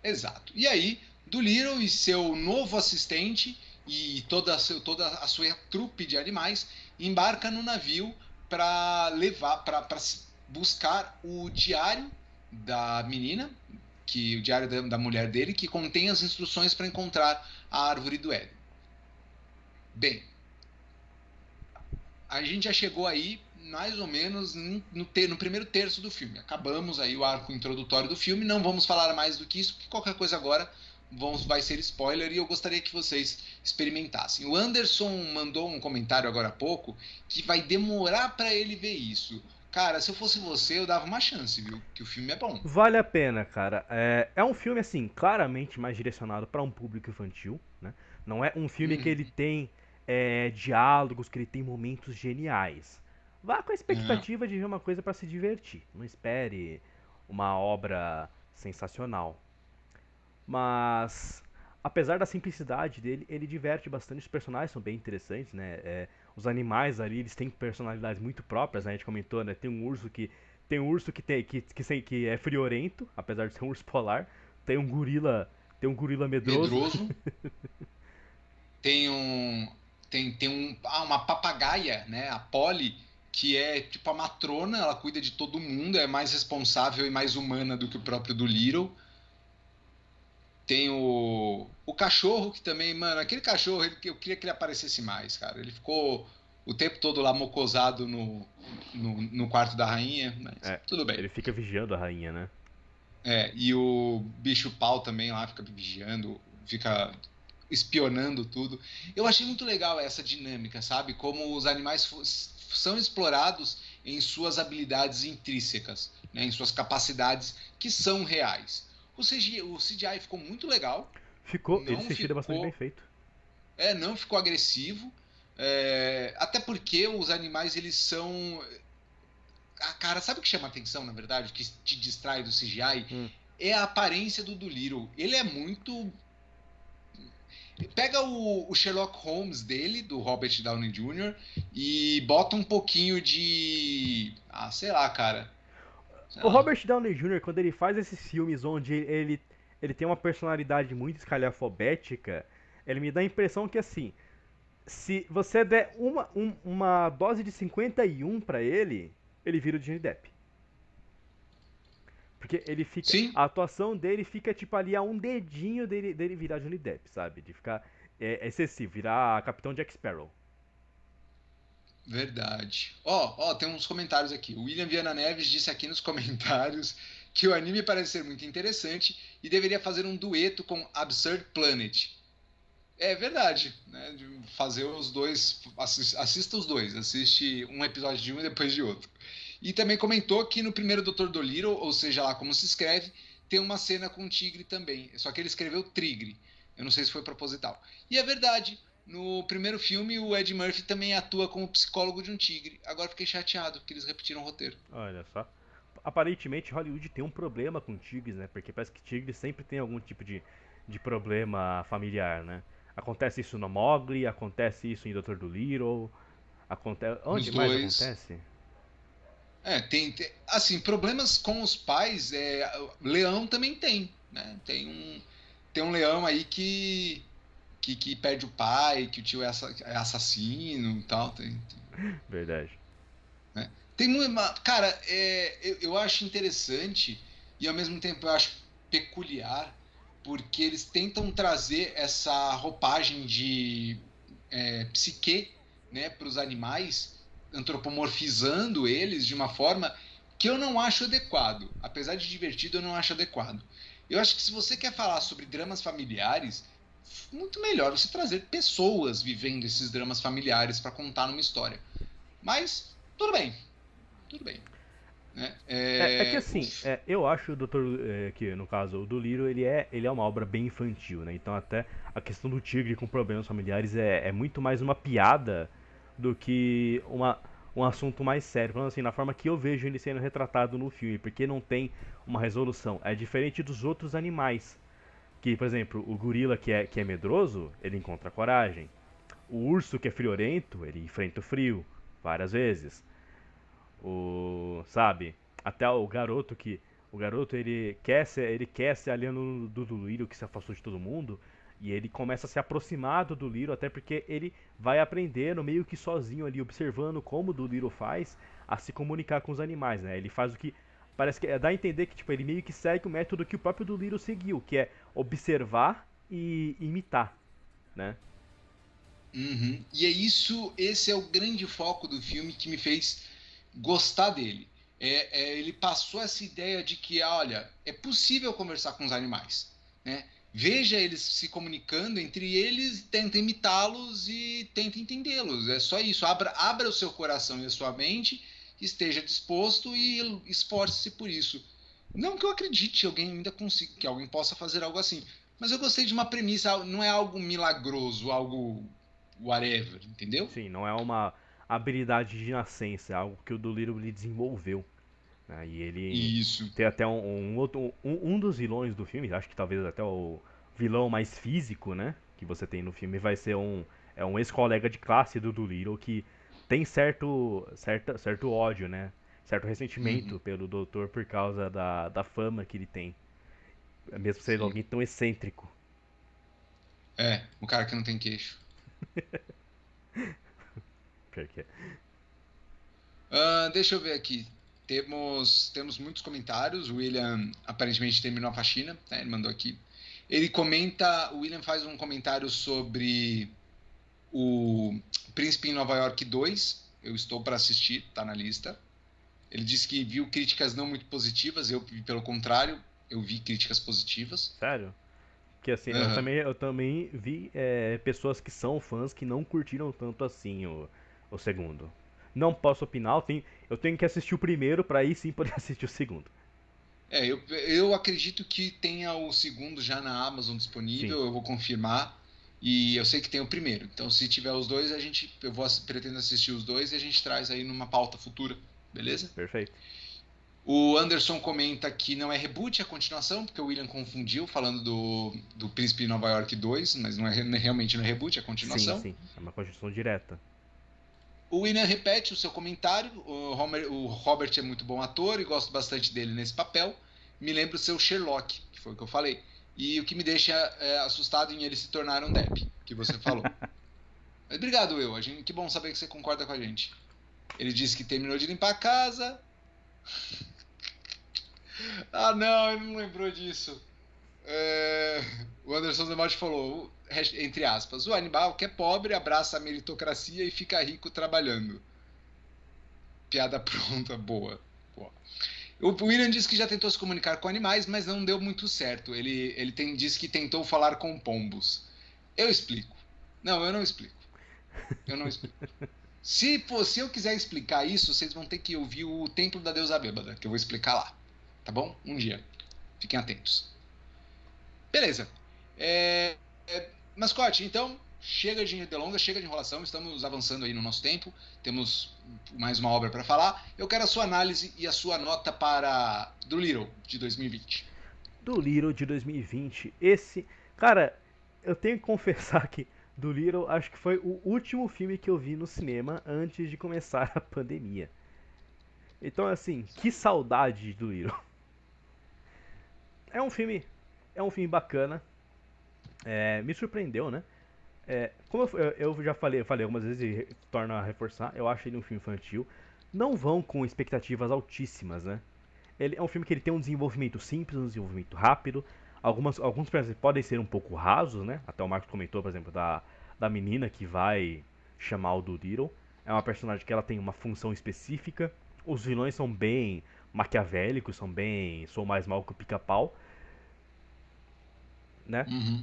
Speaker 2: Exato. E aí, Dolittle e seu novo assistente e toda a sua trupe de animais embarca no navio para levar, para buscar o diário da menina, que o diário da mulher dele, que contém as instruções para encontrar a árvore do Éden. Bem, a gente já chegou aí mais ou menos no primeiro terço do filme. Acabamos aí o arco introdutório do filme. Não vamos falar mais do que isso, porque qualquer coisa agora vai ser spoiler e eu gostaria que vocês experimentassem. O Anderson mandou um comentário agora há pouco que vai demorar para ele ver isso. Cara, se eu fosse você, eu dava uma chance, viu? Que o filme é bom.
Speaker 1: Vale a pena, cara. É um filme, assim, claramente mais direcionado para um público infantil, né? Não é um filme que ele
Speaker 2: Uhum.
Speaker 1: tem diálogos, que ele tem momentos geniais. Vá com a
Speaker 2: Uhum.
Speaker 1: expectativa de ver uma coisa para se divertir. Não espere uma obra sensacional. Mas, apesar da simplicidade dele, ele diverte bastante. Os personagens são bem interessantes, né? Os animais ali, eles têm personalidades muito próprias, né? A gente comentou, né? Tem um urso que é friorento, apesar de ser um urso polar. Tem um gorila, tem um gorila medroso.
Speaker 2: Medroso. Tem um uma papagaia, né, a Polly, que é tipo a matrona, ela cuida de todo mundo, é mais responsável e mais humana do que o próprio do Little. Tem o cachorro que também, mano, aquele cachorro, eu queria que ele aparecesse mais, cara. Ele ficou o tempo todo lá mocosado no quarto da rainha, mas
Speaker 1: É,
Speaker 2: tudo bem.
Speaker 1: ele fica vigiando a rainha, né?
Speaker 2: E o bicho pau também lá fica vigiando, fica espionando tudo. Eu achei muito legal essa dinâmica, sabe? Como os animais são explorados em suas habilidades intrínsecas, né, em suas capacidades que são reais. O CGI ficou muito legal,
Speaker 1: Ficou, esse
Speaker 2: não
Speaker 1: sentido é bastante bem
Speaker 2: ficou,
Speaker 1: feito.
Speaker 2: não ficou agressivo, até porque os animais eles são, cara, sabe o que chama atenção, na verdade, que te distrai do CGI?
Speaker 1: Hum.
Speaker 2: É a aparência do Doolittle. Ele é muito. Pega o Sherlock Holmes dele, do Robert Downey Jr., e bota um pouquinho de. Ah, sei lá, cara. Sei
Speaker 1: O
Speaker 2: lá.
Speaker 1: Robert Downey Jr., quando ele faz esses filmes onde ele tem uma personalidade muito escalafobética, ele me dá a impressão que assim, se você der uma dose de 51 pra ele vira o Johnny Depp. Porque ele fica.
Speaker 2: Sim,
Speaker 1: A atuação dele fica tipo ali a um dedinho dele virar Johnny Depp, sabe? De ficar excessivo, virar Capitão Jack Sparrow.
Speaker 2: verdade. Ó, tem uns comentários aqui. O William Viana Neves disse aqui nos comentários que o anime parece ser muito interessante e deveria fazer um dueto com Absurd Planet. É verdade, né? De fazer os dois, assista os dois, assiste um episódio de um e depois de outro. E também comentou que no primeiro Dr. Dolittle, ou seja lá como se escreve, tem uma cena com o tigre também. Só que ele escreveu tigre. Eu não sei se foi proposital. E é verdade, no primeiro filme o Ed Murphy também atua como psicólogo de um tigre. Agora fiquei chateado que eles repetiram o roteiro.
Speaker 1: Olha só. Aparentemente Hollywood tem um problema com tigres, né? Porque parece que tigres sempre tem algum tipo de problema familiar, né? Acontece isso no Mowgli, acontece isso em Dr. Dolittle, acontece.
Speaker 2: Nos
Speaker 1: Onde mais
Speaker 2: dois.
Speaker 1: acontece?
Speaker 2: Assim, problemas com os pais, leão também tem, né? Tem um leão aí que perde o pai, que o tio é assassino e tal.
Speaker 1: Verdade.
Speaker 2: Né? Cara, eu acho interessante e ao mesmo tempo eu acho peculiar, porque eles tentam trazer essa roupagem de psique, né, para os animais, antropomorfizando eles de uma forma que eu não acho adequado. Apesar de divertido, eu não acho adequado. Eu acho que se você quer falar sobre dramas familiares, muito melhor você trazer pessoas vivendo esses dramas familiares para contar numa história. Mas tudo bem, tudo bem. Né?
Speaker 1: É que assim, eu acho o Dr. Que no caso o do Little ele é uma obra bem infantil, né? Então até a questão do tigre com problemas familiares é muito mais uma piada do que um assunto mais sério. Falando assim, na forma que eu vejo ele sendo retratado no filme, porque não tem uma resolução. É diferente dos outros animais. Que, por exemplo, o gorila que é medroso, ele encontra coragem. O urso que é friorento, ele enfrenta o frio várias vezes. Sabe? Até o garoto que o garoto ele quer ser alieno do Liro que se afastou de todo mundo e ele começa a se aproximar do Liro até porque ele vai aprendendo meio que sozinho ali observando como o do Liro faz a se comunicar com os animais, né? Ele faz o que parece que dá a entender que tipo ele meio que segue o método que o próprio do Liro seguiu, que é observar e imitar, né?
Speaker 2: Uhum. E é isso, esse é o grande foco do filme que me fez gostar dele. Ele passou essa ideia de que, olha, é possível conversar com os animais, né? Veja eles se comunicando entre eles, tenta imitá-los e tenta entendê-los. É só isso. Abra o seu coração e a sua mente, esteja disposto e esforce-se por isso. Não que eu acredite que alguém ainda consiga, que alguém possa fazer algo assim, mas eu gostei de uma premissa, não é algo milagroso, algo whatever, entendeu?
Speaker 1: Sim, não é uma habilidade de nascença, é algo que o Dolittle ele desenvolveu. Né? E ele
Speaker 2: Isso.
Speaker 1: tem até um dos vilões do filme, acho que talvez até o vilão mais físico, né? Que você tem no filme vai ser um ex-colega de classe do Dolittle que tem certo ódio, né? Certo ressentimento
Speaker 2: Uhum.
Speaker 1: pelo doutor por causa da fama que ele tem. Mesmo sendo
Speaker 2: Sim.
Speaker 1: alguém tão excêntrico.
Speaker 2: O cara que não tem queixo.
Speaker 1: Porque
Speaker 2: Deixa eu ver aqui. Temos muitos comentários. O William aparentemente terminou a faxina, né? Ele mandou aqui. Ele comenta. O William faz um comentário sobre o Príncipe em Nova York 2. Eu estou para assistir, tá na lista. Ele disse que viu críticas não muito positivas. Eu, pelo contrário, eu vi críticas positivas.
Speaker 1: sério? Que assim,
Speaker 2: Uhum.
Speaker 1: eu também vi pessoas que são fãs que não curtiram tanto assim o segundo. não posso opinar, eu tenho que assistir o primeiro pra aí sim poder assistir o segundo.
Speaker 2: Eu acredito que tenha o segundo já na Amazon
Speaker 1: Sim,
Speaker 2: disponível, eu vou confirmar. E eu sei que tem o primeiro. Então, se tiver os dois, pretendo assistir os dois e a gente traz aí numa pauta futura, beleza?
Speaker 1: perfeito.
Speaker 2: O Anderson comenta que não é reboot, é continuação, porque o William confundiu falando do Príncipe de Nova York 2, mas realmente não é reboot, é
Speaker 1: Sim,
Speaker 2: continuação.
Speaker 1: sim, é uma construção direta.
Speaker 2: O William repete o seu comentário. O Robert é muito bom ator e gosto bastante dele nesse papel. Me lembra o seu Sherlock, que foi o que eu falei. E o que me deixa assustado em ele se tornar um Depp, que você falou. Mas obrigado, Will. Que bom saber que você concorda com a gente. Ele disse que terminou de limpar a casa. Ah, não, ele não lembrou disso. O Anderson Demote falou, entre aspas, o animal que é pobre abraça a meritocracia e fica rico trabalhando. Piada pronta, boa. Boa. O William disse que já tentou se comunicar com animais, mas não deu muito certo. Ele disse que tentou falar com pombos. Eu explico. Não, eu não explico. Eu não explico. Se eu quiser explicar isso, vocês vão ter que ouvir o Templo da Deusa Bêbada, que eu vou explicar lá. Tá bom? Um dia. Fiquem atentos. Beleza. Mascote, então, chega de delongas, chega de enrolação, estamos avançando aí no nosso tempo, temos mais uma obra para falar. Eu quero a sua análise e a sua nota para Dolittle, de 2020.
Speaker 1: Dolittle de 2020. Cara, eu tenho que confessar que Dolittle acho que foi o último filme que eu vi no cinema antes de começar a pandemia. Então, assim, que saudade de Dolittle. É um filme, é um filme bacana. Me surpreendeu, né? Como eu já falei algumas vezes e torno a reforçar, eu acho ele um filme infantil. Não vão com expectativas altíssimas, né? Ele é um filme que ele tem um desenvolvimento simples, um desenvolvimento rápido. Alguns personagens podem ser um pouco rasos, né? Até o Marcos comentou, por exemplo, da menina que vai chamar o Doolittle. É uma personagem que ela tem uma função específica. Os vilões são bem maquiavélicos, sou mais mal que o pica-pau, né?
Speaker 2: Uhum.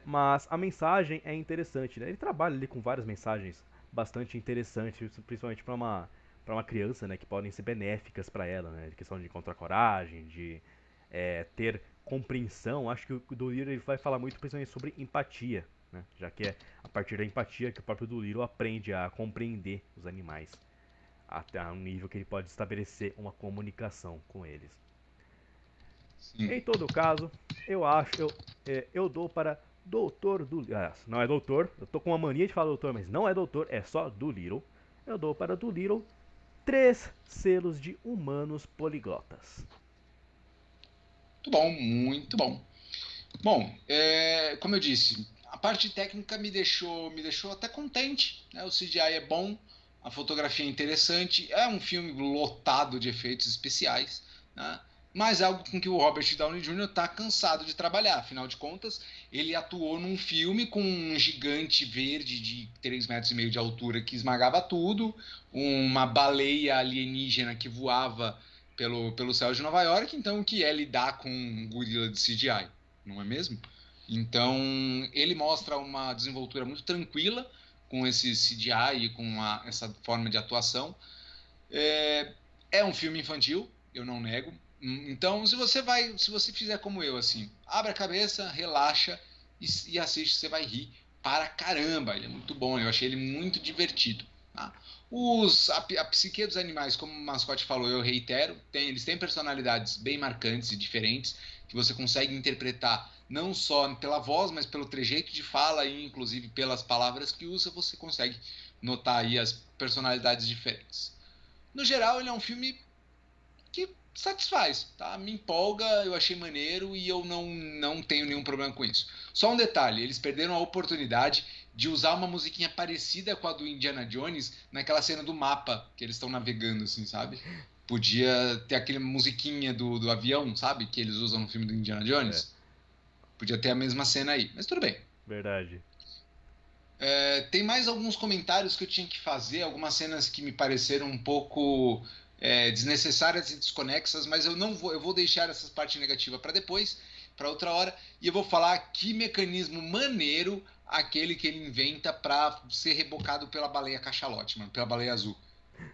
Speaker 1: Mas a mensagem é interessante, né? Ele trabalha ali com várias mensagens bastante interessantes, principalmente para uma criança, né? Que podem ser benéficas para ela, né? De questão de encontrar coragem, de ter compreensão. Acho que o Dolittle vai falar muito principalmente sobre empatia, né? Já que é a partir da empatia que o próprio Dolittle aprende a compreender os animais até um nível que ele pode estabelecer uma comunicação com eles.
Speaker 2: Sim.
Speaker 1: Em todo caso, eu dou para Doutor Dolittle. Não é doutor, eu tô com uma mania de falar doutor, mas não é doutor, é só Dolittle. Eu dou para Dolittle 3 selos de humanos poliglotas.
Speaker 2: Muito bom, muito bom. Bom, como eu disse, a parte técnica me deixou até contente. Né? O CGI é bom, a fotografia é interessante, é um filme lotado de efeitos especiais, né? Mas é algo com que o Robert Downey Jr. está cansado de trabalhar. Afinal de contas, ele atuou num filme com um gigante verde de 3,5 metros de altura que esmagava tudo, uma baleia alienígena que voava pelo céu de Nova York, então o que é lidar com um gorila de CGI? Não é mesmo? Então, ele mostra uma desenvoltura muito tranquila com esse CGI e com essa forma de atuação. É um filme infantil, eu não nego. Então, se você fizer como eu, assim, abre a cabeça, relaxa e assiste, você vai rir para caramba. Ele é muito bom, eu achei ele muito divertido. Tá? A psique dos animais, como o mascote falou, eu reitero, eles têm personalidades bem marcantes e diferentes que você consegue interpretar não só pela voz, mas pelo trejeito de fala e inclusive pelas palavras que usa, você consegue notar aí as personalidades diferentes. No geral, ele é um filme que satisfaz, tá? Me empolga, eu achei maneiro e eu não tenho nenhum problema com isso. Só um detalhe, eles perderam a oportunidade de usar uma musiquinha parecida com a do Indiana Jones naquela cena do mapa que eles estão navegando, assim, sabe? Podia ter aquela musiquinha do avião, sabe? Que eles usam no filme do Indiana
Speaker 1: É,
Speaker 2: Jones. Podia ter a mesma cena aí, mas tudo bem.
Speaker 1: verdade.
Speaker 2: Tem mais alguns comentários que eu tinha que fazer, algumas cenas que me pareceram um pouco desnecessárias e desconexas, mas eu vou deixar essa parte negativa para depois, para outra hora, e eu vou falar que mecanismo maneiro aquele que ele inventa para ser rebocado pela baleia cachalote, mano, pela baleia azul.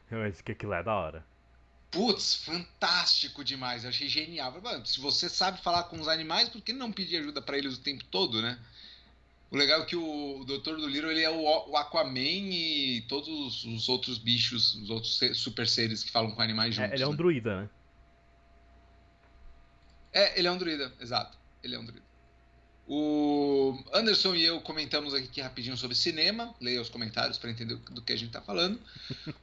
Speaker 1: Eu disse que aquilo é da hora.
Speaker 2: Putz, fantástico demais. Eu achei genial. Mano, se você sabe falar com os animais, por que não pedir ajuda pra eles o tempo todo, né? O legal é que o Dr. Dolittle ele é o Aquaman e todos os outros bichos, os outros super seres que falam com animais
Speaker 1: É, ele é
Speaker 2: juntos,
Speaker 1: um
Speaker 2: né?
Speaker 1: druida, né?
Speaker 2: É, ele é um druida, exato. Ele é um druida. O Anderson e eu comentamos aqui rapidinho sobre cinema. Leia os comentários para entender do que a gente está falando.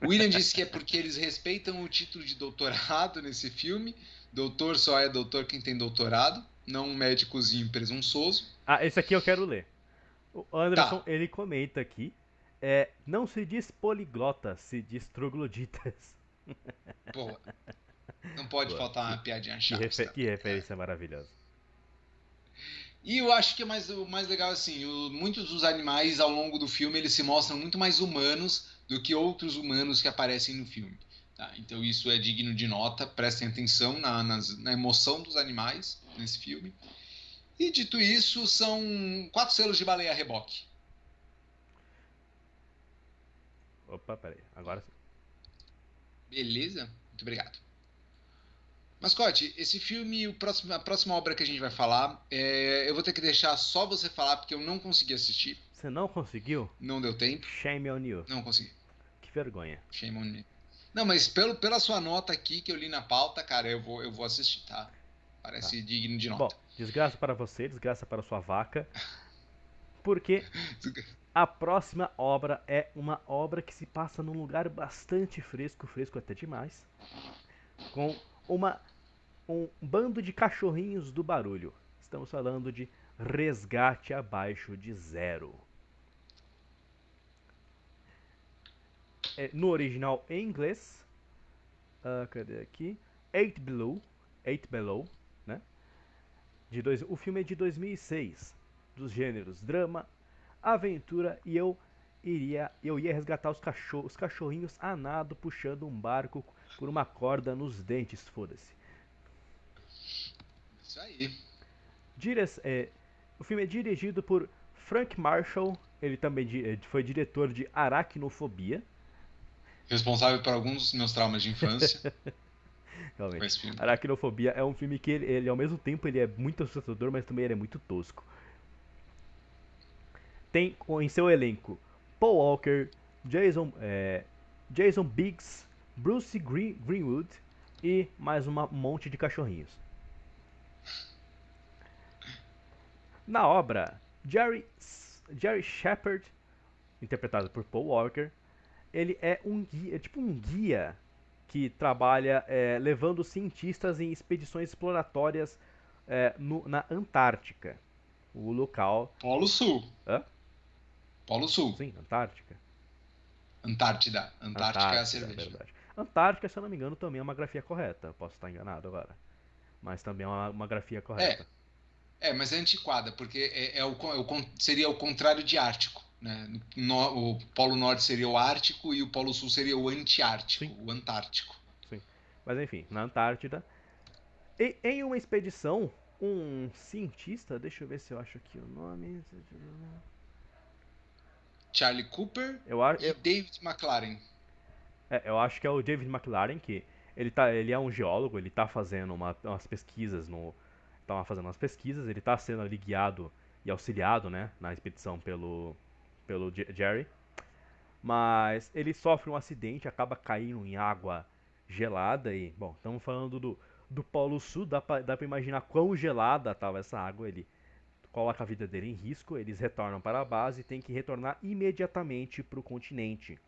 Speaker 2: O William disse que é porque eles respeitam o título de doutorado nesse filme. Doutor só é doutor quem tem doutorado, não um médicozinho presunçoso.
Speaker 1: Ah, esse aqui eu quero ler. O Anderson,
Speaker 2: Tá,
Speaker 1: ele comenta aqui. Não se diz poliglota, se diz trogloditas.
Speaker 2: pô, não pode
Speaker 1: Boa,
Speaker 2: faltar uma piadinha
Speaker 1: que,
Speaker 2: chata
Speaker 1: que
Speaker 2: também, cara.
Speaker 1: referência maravilhosa.
Speaker 2: E eu acho que o mais legal assim, muitos dos animais ao longo do filme eles se mostram muito mais humanos do que outros humanos que aparecem no filme. Tá? Então isso é digno de nota, prestem atenção na emoção dos animais nesse filme. E dito isso, são 4 selos de baleia reboque.
Speaker 1: Opa, peraí, agora sim.
Speaker 2: Beleza? Muito obrigado. Mascote, esse filme, a próxima obra que a gente vai falar, eu vou ter que deixar só você falar porque eu não consegui assistir,
Speaker 1: Você não conseguiu?
Speaker 2: não deu tempo,
Speaker 1: Shame on you.
Speaker 2: não consegui.
Speaker 1: Que vergonha.
Speaker 2: Shame on me. Não, mas pela sua nota aqui que eu li na pauta, cara, eu vou assistir, tá?
Speaker 1: Tá.
Speaker 2: Parece digno de
Speaker 1: Bom,
Speaker 2: nota.
Speaker 1: desgraça para você, desgraça para sua vaca. Porque a próxima obra é uma obra que se passa num lugar bastante fresco, fresco até demais, com uma, um bando de cachorrinhos do barulho. Estamos falando de Resgate Abaixo de Zero. No original em inglês, cadê aqui? Eight Below, né? O filme é de 2006, dos gêneros drama, aventura e eu ia resgatar os cachorrinhos a nado puxando um barco por uma corda nos dentes, foda-se.
Speaker 2: Isso aí.
Speaker 1: Dire o filme é dirigido por Frank Marshall, ele também foi diretor de Aracnofobia.
Speaker 2: Responsável por alguns dos meus traumas de infância com
Speaker 1: Realmente,
Speaker 2: esse filme.
Speaker 1: Aracnofobia é um filme que ele ao mesmo tempo ele é muito assustador, mas também ele é muito tosco. Tem em seu elenco Paul Walker, Jason Biggs, Bruce Greenwood e mais um monte de cachorrinhos. Na obra, Jerry Shepard, interpretado por Paul Walker, ele é tipo um guia que trabalha levando cientistas em expedições exploratórias na Antártica. O local.
Speaker 2: Polo Sul.
Speaker 1: Hã?
Speaker 2: Polo Sul.
Speaker 1: Sim, Antártica.
Speaker 2: Antártida. Antártica é a
Speaker 1: Antártida, é
Speaker 2: cerveja.
Speaker 1: verdade. Antártica, se eu não me engano, também é uma grafia correta. Posso estar enganado agora. Mas também é uma grafia
Speaker 2: É,
Speaker 1: correta.
Speaker 2: mas é antiquada, porque seria o contrário de Ártico. Né? O Polo Norte seria o Ártico e o Polo Sul seria o Antiártico,
Speaker 1: Sim,
Speaker 2: o Antártico.
Speaker 1: sim. Mas enfim, na Antártida. E em uma expedição, um cientista, deixa eu ver se eu acho aqui o nome.
Speaker 2: Charlie Cooper
Speaker 1: Eu,
Speaker 2: e
Speaker 1: eu,
Speaker 2: David McLaren.
Speaker 1: eu acho que é o David McLaren, que ele é um geólogo, ele tá fazendo umas pesquisas no. Tava fazendo umas pesquisas, ele tá sendo ali guiado e auxiliado, né, na expedição pelo Jerry. Mas ele sofre um acidente, acaba caindo em água gelada e, bom, estamos falando do Polo Sul, dá pra imaginar quão gelada estava essa água, ele coloca a vida dele em risco, eles retornam para a base e tem que retornar imediatamente para o continente.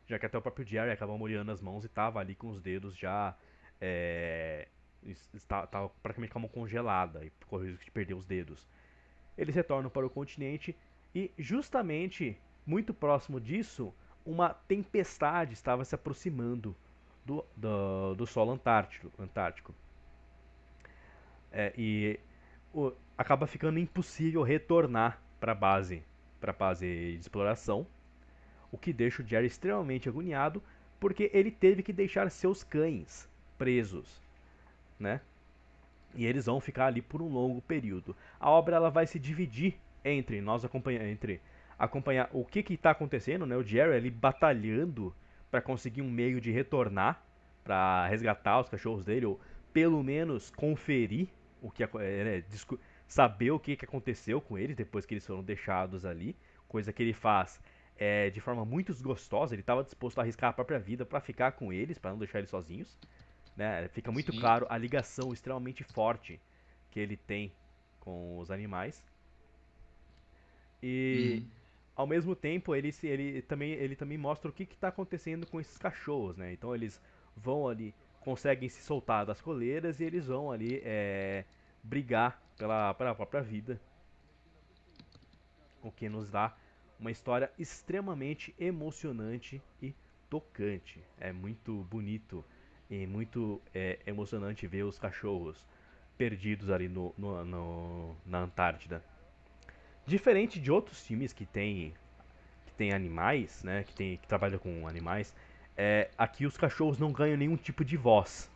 Speaker 1: Já que até o próprio Jerry acabou molhando as mãos e estava ali com os dedos já estava praticamente com a mão congelada e correu o risco de perder os dedos. Eles retornam para o continente e justamente muito próximo disso, uma tempestade estava se aproximando do solo antártico. E acaba ficando impossível retornar para a base de exploração, o que deixa o Jerry extremamente agoniado, porque ele teve que deixar seus cães presos, né? E eles vão ficar ali por um longo período. A obra ela vai se dividir entre acompanhar o que está acontecendo, né? O Jerry ali batalhando para conseguir um meio de retornar, para resgatar os cachorros dele, ou pelo menos conferir o que saber o que aconteceu com eles depois que eles foram deixados ali, coisa que ele faz de forma muito desgostosa. Ele estava disposto a arriscar a própria vida para ficar com eles, para não deixar eles sozinhos, né? Fica muito
Speaker 2: Sim.
Speaker 1: claro a ligação extremamente forte que ele tem com os animais. E
Speaker 2: Uhum.
Speaker 1: ao mesmo tempo ele também mostra o que está acontecendo com esses cachorros, né? Então eles vão ali, conseguem se soltar das coleiras e eles vão ali brigar pela própria vida, o que nos dá uma história extremamente emocionante e tocante. É muito bonito e muito emocionante ver os cachorros perdidos ali na Antártida. Diferente de outros filmes que tem animais, né, que trabalha com animais, aqui os cachorros não ganham nenhum tipo de voz.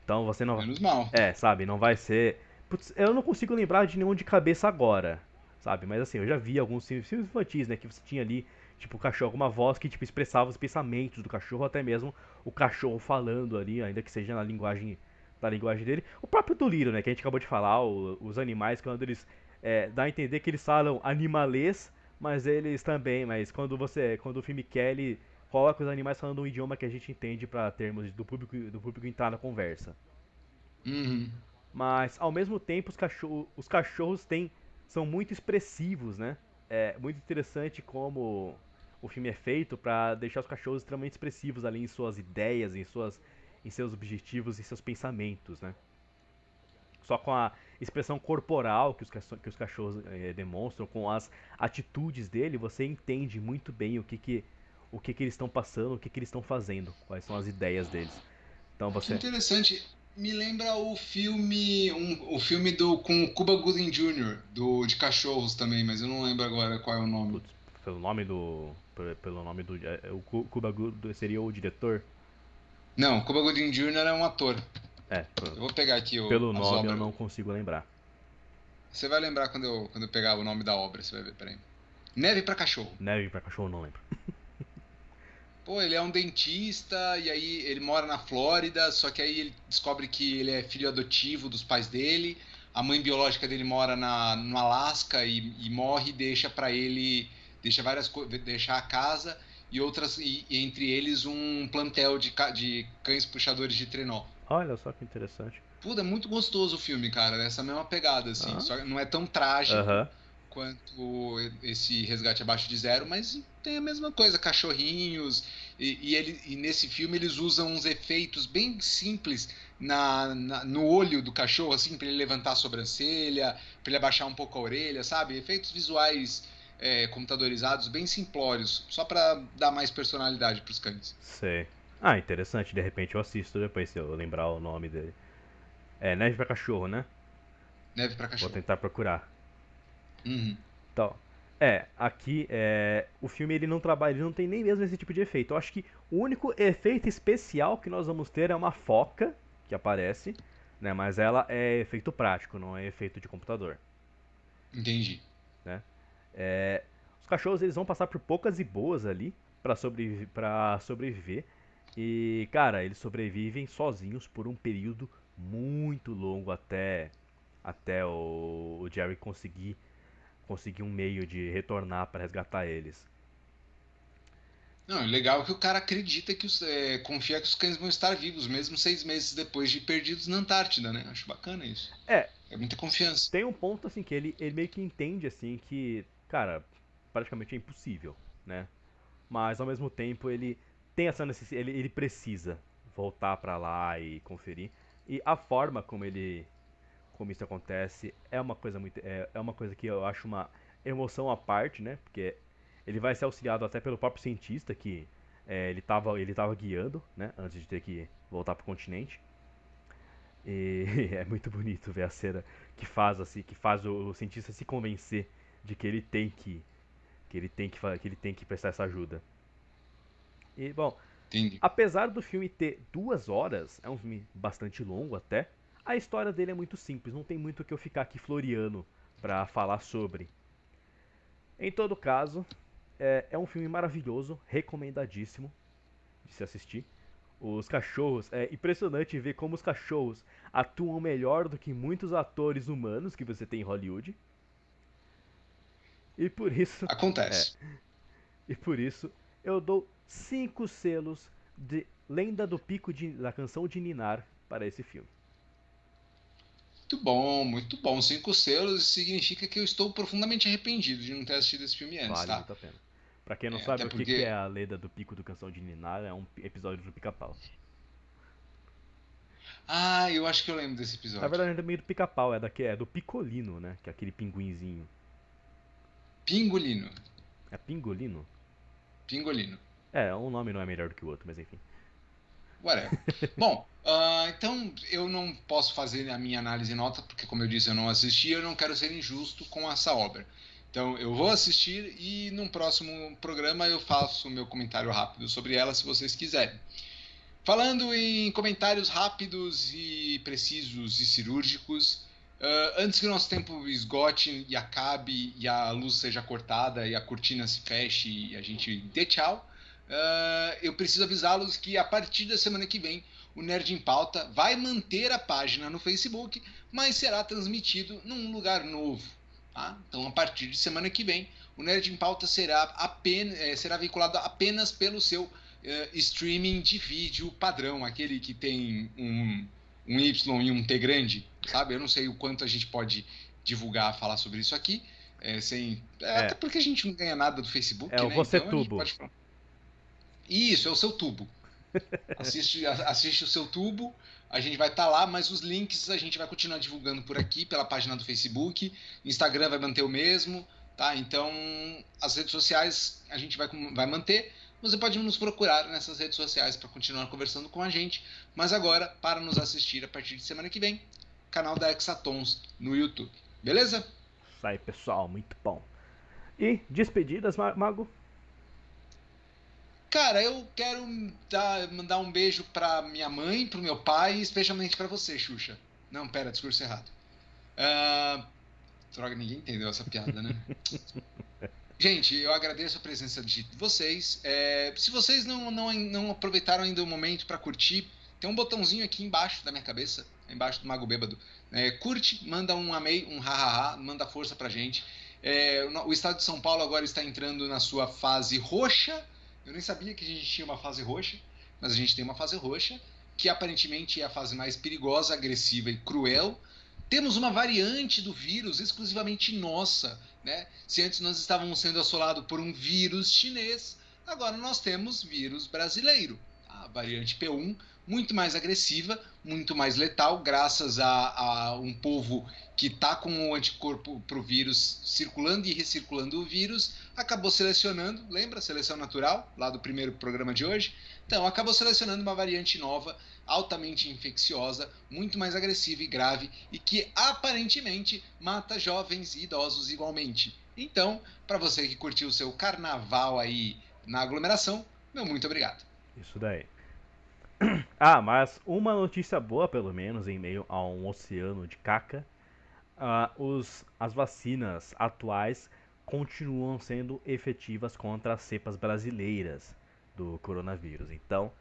Speaker 1: Então você não,
Speaker 2: Menos mal.
Speaker 1: sabe, não vai ser. Putz, eu não consigo lembrar de nenhum de cabeça agora, sabe? Mas assim, eu já vi alguns filmes infantis, né, que você tinha ali, tipo, o cachorro, uma voz que tipo expressava os pensamentos do cachorro, até mesmo o cachorro falando ali, ainda que seja na linguagem dele. O próprio do Liro, né, que a gente acabou de falar, os animais quando eles dá a entender que eles falam animalês, mas quando o filme quer, ele coloca os animais falando um idioma que a gente entende para termos do público entrar na conversa.
Speaker 2: Uhum.
Speaker 1: Mas ao mesmo tempo os cachorros são muito expressivos, né? É muito interessante como o filme é feito para deixar os cachorros extremamente expressivos ali em suas ideias, em seus objetivos e seus pensamentos, né? Só com a expressão corporal que os cachorros demonstram, com as atitudes dele, você entende muito bem o que eles estão passando, o que eles estão fazendo, quais são as ideias deles. Então
Speaker 2: Que
Speaker 1: você.
Speaker 2: interessante. Me lembra o filme do com o Cuba Gooding Jr. De cachorros também, mas eu não lembro agora qual é o nome.
Speaker 1: Putz, pelo nome do. O Cuba Gooding seria o diretor?
Speaker 2: Não, Cuba Gooding Jr. é um ator.
Speaker 1: É,
Speaker 2: Eu vou pegar aqui
Speaker 1: pelo
Speaker 2: as
Speaker 1: nome eu
Speaker 2: obras.
Speaker 1: não consigo lembrar.
Speaker 2: Você vai lembrar quando eu pegar o nome da obra, você vai ver, peraí. Neve pra cachorro.
Speaker 1: Neve pra cachorro não lembro.
Speaker 2: Pô, ele é um dentista e aí ele mora na Flórida, só que aí ele descobre que ele é filho adotivo dos pais dele. A mãe biológica dele mora no Alasca e morre e deixa para ele, deixa várias coisas, deixa a casa e outras e entre eles um plantel de cães puxadores de trenó.
Speaker 1: Olha só que interessante.
Speaker 2: Puta, é muito gostoso o filme, cara, nessa mesma pegada assim.
Speaker 1: Ah,
Speaker 2: Só que não é tão trágico
Speaker 1: aham.
Speaker 2: quanto esse Resgate Abaixo de Zero, mas tem a mesma coisa, cachorrinhos, e nesse filme eles usam uns efeitos bem simples no olho do cachorro, assim, para ele levantar a sobrancelha, para ele abaixar um pouco a orelha, sabe? Efeitos visuais computadorizados bem simplórios, só para dar mais personalidade para os cães.
Speaker 1: Sei. Ah, interessante. De repente eu assisto depois se eu lembrar o nome dele. É Neve pra cachorro, né?
Speaker 2: Neve para
Speaker 1: Vou
Speaker 2: cachorro.
Speaker 1: tentar procurar.
Speaker 2: Uhum.
Speaker 1: Então, aqui o filme ele não trabalha, ele não tem nem mesmo esse tipo de efeito. Eu acho que o único efeito especial que nós vamos ter é uma foca que aparece, né? Mas ela é efeito prático, não é efeito de computador,
Speaker 2: Entendi.
Speaker 1: né? É, os cachorros eles vão passar por poucas e boas ali para sobreviver. E, cara, eles sobrevivem sozinhos por um período muito longo até o Jerry conseguir um meio de retornar para resgatar eles.
Speaker 2: Não, é legal que o cara acredita confia que os cães vão estar vivos, mesmo 6 meses depois de perdidos na Antártida, né? Acho bacana isso.
Speaker 1: É,
Speaker 2: É muita confiança.
Speaker 1: tem um ponto assim que ele meio que entende assim que, cara, praticamente é impossível, né? Mas ao mesmo tempo ele tem essa necessidade, ele precisa voltar para lá e conferir. E a forma como isso acontece é uma coisa que eu acho uma emoção à parte, né? Porque ele vai ser auxiliado até pelo próprio cientista que ele tava guiando, né? Antes de ter que voltar pro continente. E é muito bonito ver a cena que faz o cientista se convencer de que ele tem que prestar essa ajuda. E bom,
Speaker 2: Entendi.
Speaker 1: apesar do filme ter 2 horas, é um filme bastante longo até, a história dele é muito simples, não tem muito o que eu ficar aqui floreando pra falar sobre. Em todo caso, É um filme maravilhoso, recomendadíssimo de se assistir. Os cachorros, é impressionante ver como os cachorros atuam melhor do que muitos atores humanos que você tem em Hollywood. E por isso, é,
Speaker 2: Acontece.
Speaker 1: e por isso eu dou 5 selos de Lenda do Pico da Canção de Ninar para esse filme.
Speaker 2: Muito bom, muito bom. 5 selos significa que eu estou profundamente arrependido de não ter assistido esse filme antes,
Speaker 1: Vale
Speaker 2: tá?
Speaker 1: muito a pena. Pra quem não
Speaker 2: Até
Speaker 1: sabe o que é
Speaker 2: porque.
Speaker 1: a Lenda do Pico do Canção de Ninar, é um episódio do Pica-Pau.
Speaker 2: Ah, eu acho que eu lembro desse
Speaker 1: Na
Speaker 2: episódio.
Speaker 1: verdade, não é meio do Pica-Pau, é do Picolino, né? Que é aquele pinguinzinho.
Speaker 2: Pingolino.
Speaker 1: É Pingolino?
Speaker 2: Pingolino.
Speaker 1: Um nome não é melhor do que o outro, mas enfim.
Speaker 2: Whatever. Bom, então eu não posso fazer a minha análise em nota, porque, como eu disse, eu não assisti, eu não quero ser injusto com essa obra. Então, eu vou assistir e num próximo programa eu faço o meu comentário rápido sobre ela, se vocês quiserem. Falando em comentários rápidos e precisos e cirúrgicos, antes que o nosso tempo esgote e acabe, e a luz seja cortada, e a cortina se feche e a gente dê tchau, eu preciso avisá-los que a partir da semana que vem o Nerd em Pauta vai manter a página no Facebook, mas será transmitido num lugar novo. Tá? Então, a partir de semana que vem, o Nerd em Pauta será veiculado apenas pelo seu streaming de vídeo padrão, aquele que tem um Y e um T grande, sabe? Eu não sei o quanto a gente pode divulgar, falar sobre isso aqui, até
Speaker 1: É,
Speaker 2: porque a gente não ganha nada do
Speaker 1: é
Speaker 2: Facebook,
Speaker 1: o
Speaker 2: né?
Speaker 1: Você
Speaker 2: Então a gente
Speaker 1: Tubo.
Speaker 2: pode falar. Isso, é o seu tubo. Assiste o seu tubo, a gente vai estar lá, mas os links a gente vai continuar divulgando por aqui, pela página do Facebook, Instagram vai manter o mesmo, tá? Então, as redes sociais a gente vai manter. Você pode nos procurar nessas redes sociais para continuar conversando com a gente, mas agora, para nos assistir a partir de semana que vem, canal da Hexatons no YouTube. Beleza?
Speaker 1: Isso aí, pessoal, muito bom. E despedidas, Mago?
Speaker 2: Cara, eu quero mandar um beijo pra minha mãe, pro meu pai e especialmente pra você, Xuxa. Não, pera, discurso errado. Ah, droga, ninguém entendeu essa piada, né? Gente, eu agradeço a presença de vocês. Se vocês não aproveitaram ainda o momento para curtir, tem um botãozinho aqui embaixo da minha cabeça, embaixo do Mago Bêbado. Curte, manda um amei, um hahaha, manda força pra gente. O estado de São Paulo agora está entrando na sua fase roxa. Eu nem sabia que a gente tinha uma fase roxa, mas a gente tem uma fase roxa, que aparentemente é a fase mais perigosa, agressiva e cruel. Temos uma variante do vírus exclusivamente nossa, né? Se antes nós estávamos sendo assolados por um vírus chinês, agora nós temos vírus brasileiro. A variante P1, muito mais agressiva, muito mais letal, graças a um povo que está com o anticorpo para o vírus circulando e recirculando o vírus, acabou selecionando, lembra? Seleção natural, lá do primeiro programa de hoje. Então, acabou selecionando uma variante nova, altamente infecciosa, muito mais agressiva e grave e que aparentemente mata jovens e idosos igualmente. Então, para você que curtiu o seu carnaval aí na aglomeração, meu muito obrigado.
Speaker 1: Isso daí. Ah, mas uma notícia boa, pelo menos, em meio a um oceano de caca. As vacinas atuais continuam sendo efetivas contra as cepas brasileiras do coronavírus. Então,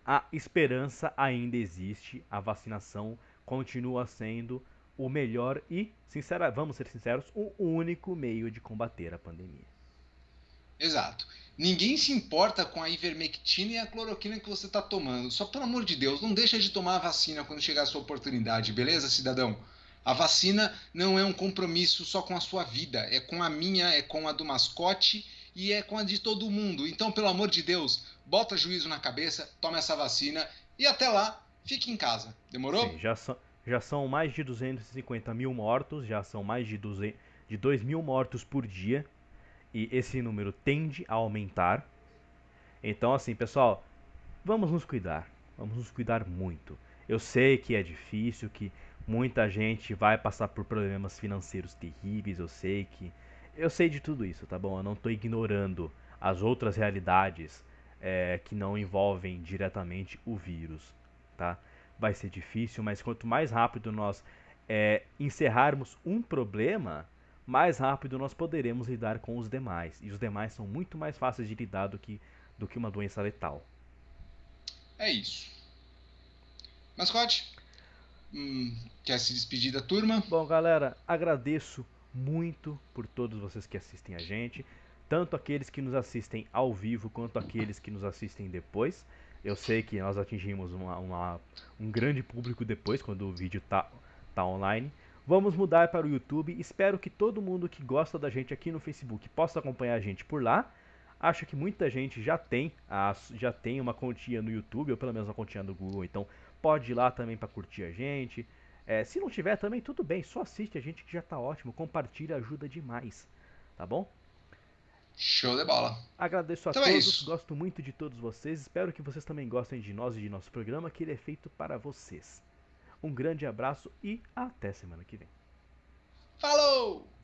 Speaker 1: a esperança ainda existe, a vacinação continua sendo o melhor e, vamos ser sinceros, o único meio de combater a pandemia.
Speaker 2: Exato. Ninguém se importa com a ivermectina e a cloroquina que você está tomando. Só pelo amor de Deus, não deixa de tomar a vacina quando chegar a sua oportunidade, beleza, cidadão? A vacina não é um compromisso só com a sua vida, é com a minha, é com a do mascote e é com a de todo mundo. Então, pelo amor de Deus, bota juízo na cabeça, toma essa vacina e até lá, fique em casa.
Speaker 1: Sim,
Speaker 2: Demorou?
Speaker 1: já são mais de 250 mil mortos, já são mais de 2 mil mortos por dia, e esse número tende a aumentar. Então, assim, pessoal, vamos nos cuidar muito. Eu sei que é difícil, que muita gente vai passar por problemas financeiros terríveis, eu sei de tudo isso, tá bom? Eu não estou ignorando as outras realidades que não envolvem diretamente o vírus, tá? Vai ser difícil, mas quanto mais rápido nós encerrarmos um problema, mais rápido nós poderemos lidar com os demais. E os demais são muito mais fáceis de lidar do que uma doença letal.
Speaker 2: É isso. Mascote, quer se despedir da turma?
Speaker 1: Bom, galera, agradeço muito por todos vocês que assistem a gente, tanto aqueles que nos assistem ao vivo quanto aqueles que nos assistem depois. Eu sei que nós atingimos um grande público depois, quando o vídeo tá online. Vamos mudar para o YouTube. Espero que todo mundo que gosta da gente aqui no Facebook possa acompanhar a gente por lá. Acho que muita gente já tem uma continha no YouTube, ou pelo menos uma continha no Google, então pode ir lá também para curtir a gente. Se não tiver também, tudo bem, só assiste a gente que já tá ótimo. Compartilha, ajuda demais, tá bom?
Speaker 2: Show de bola.
Speaker 1: Agradeço a
Speaker 2: Então é
Speaker 1: todos,
Speaker 2: isso.
Speaker 1: gosto muito de todos vocês. Espero que vocês também gostem de nós e de nosso programa, que ele é feito para vocês. Um grande abraço e até semana que vem.
Speaker 2: Falou!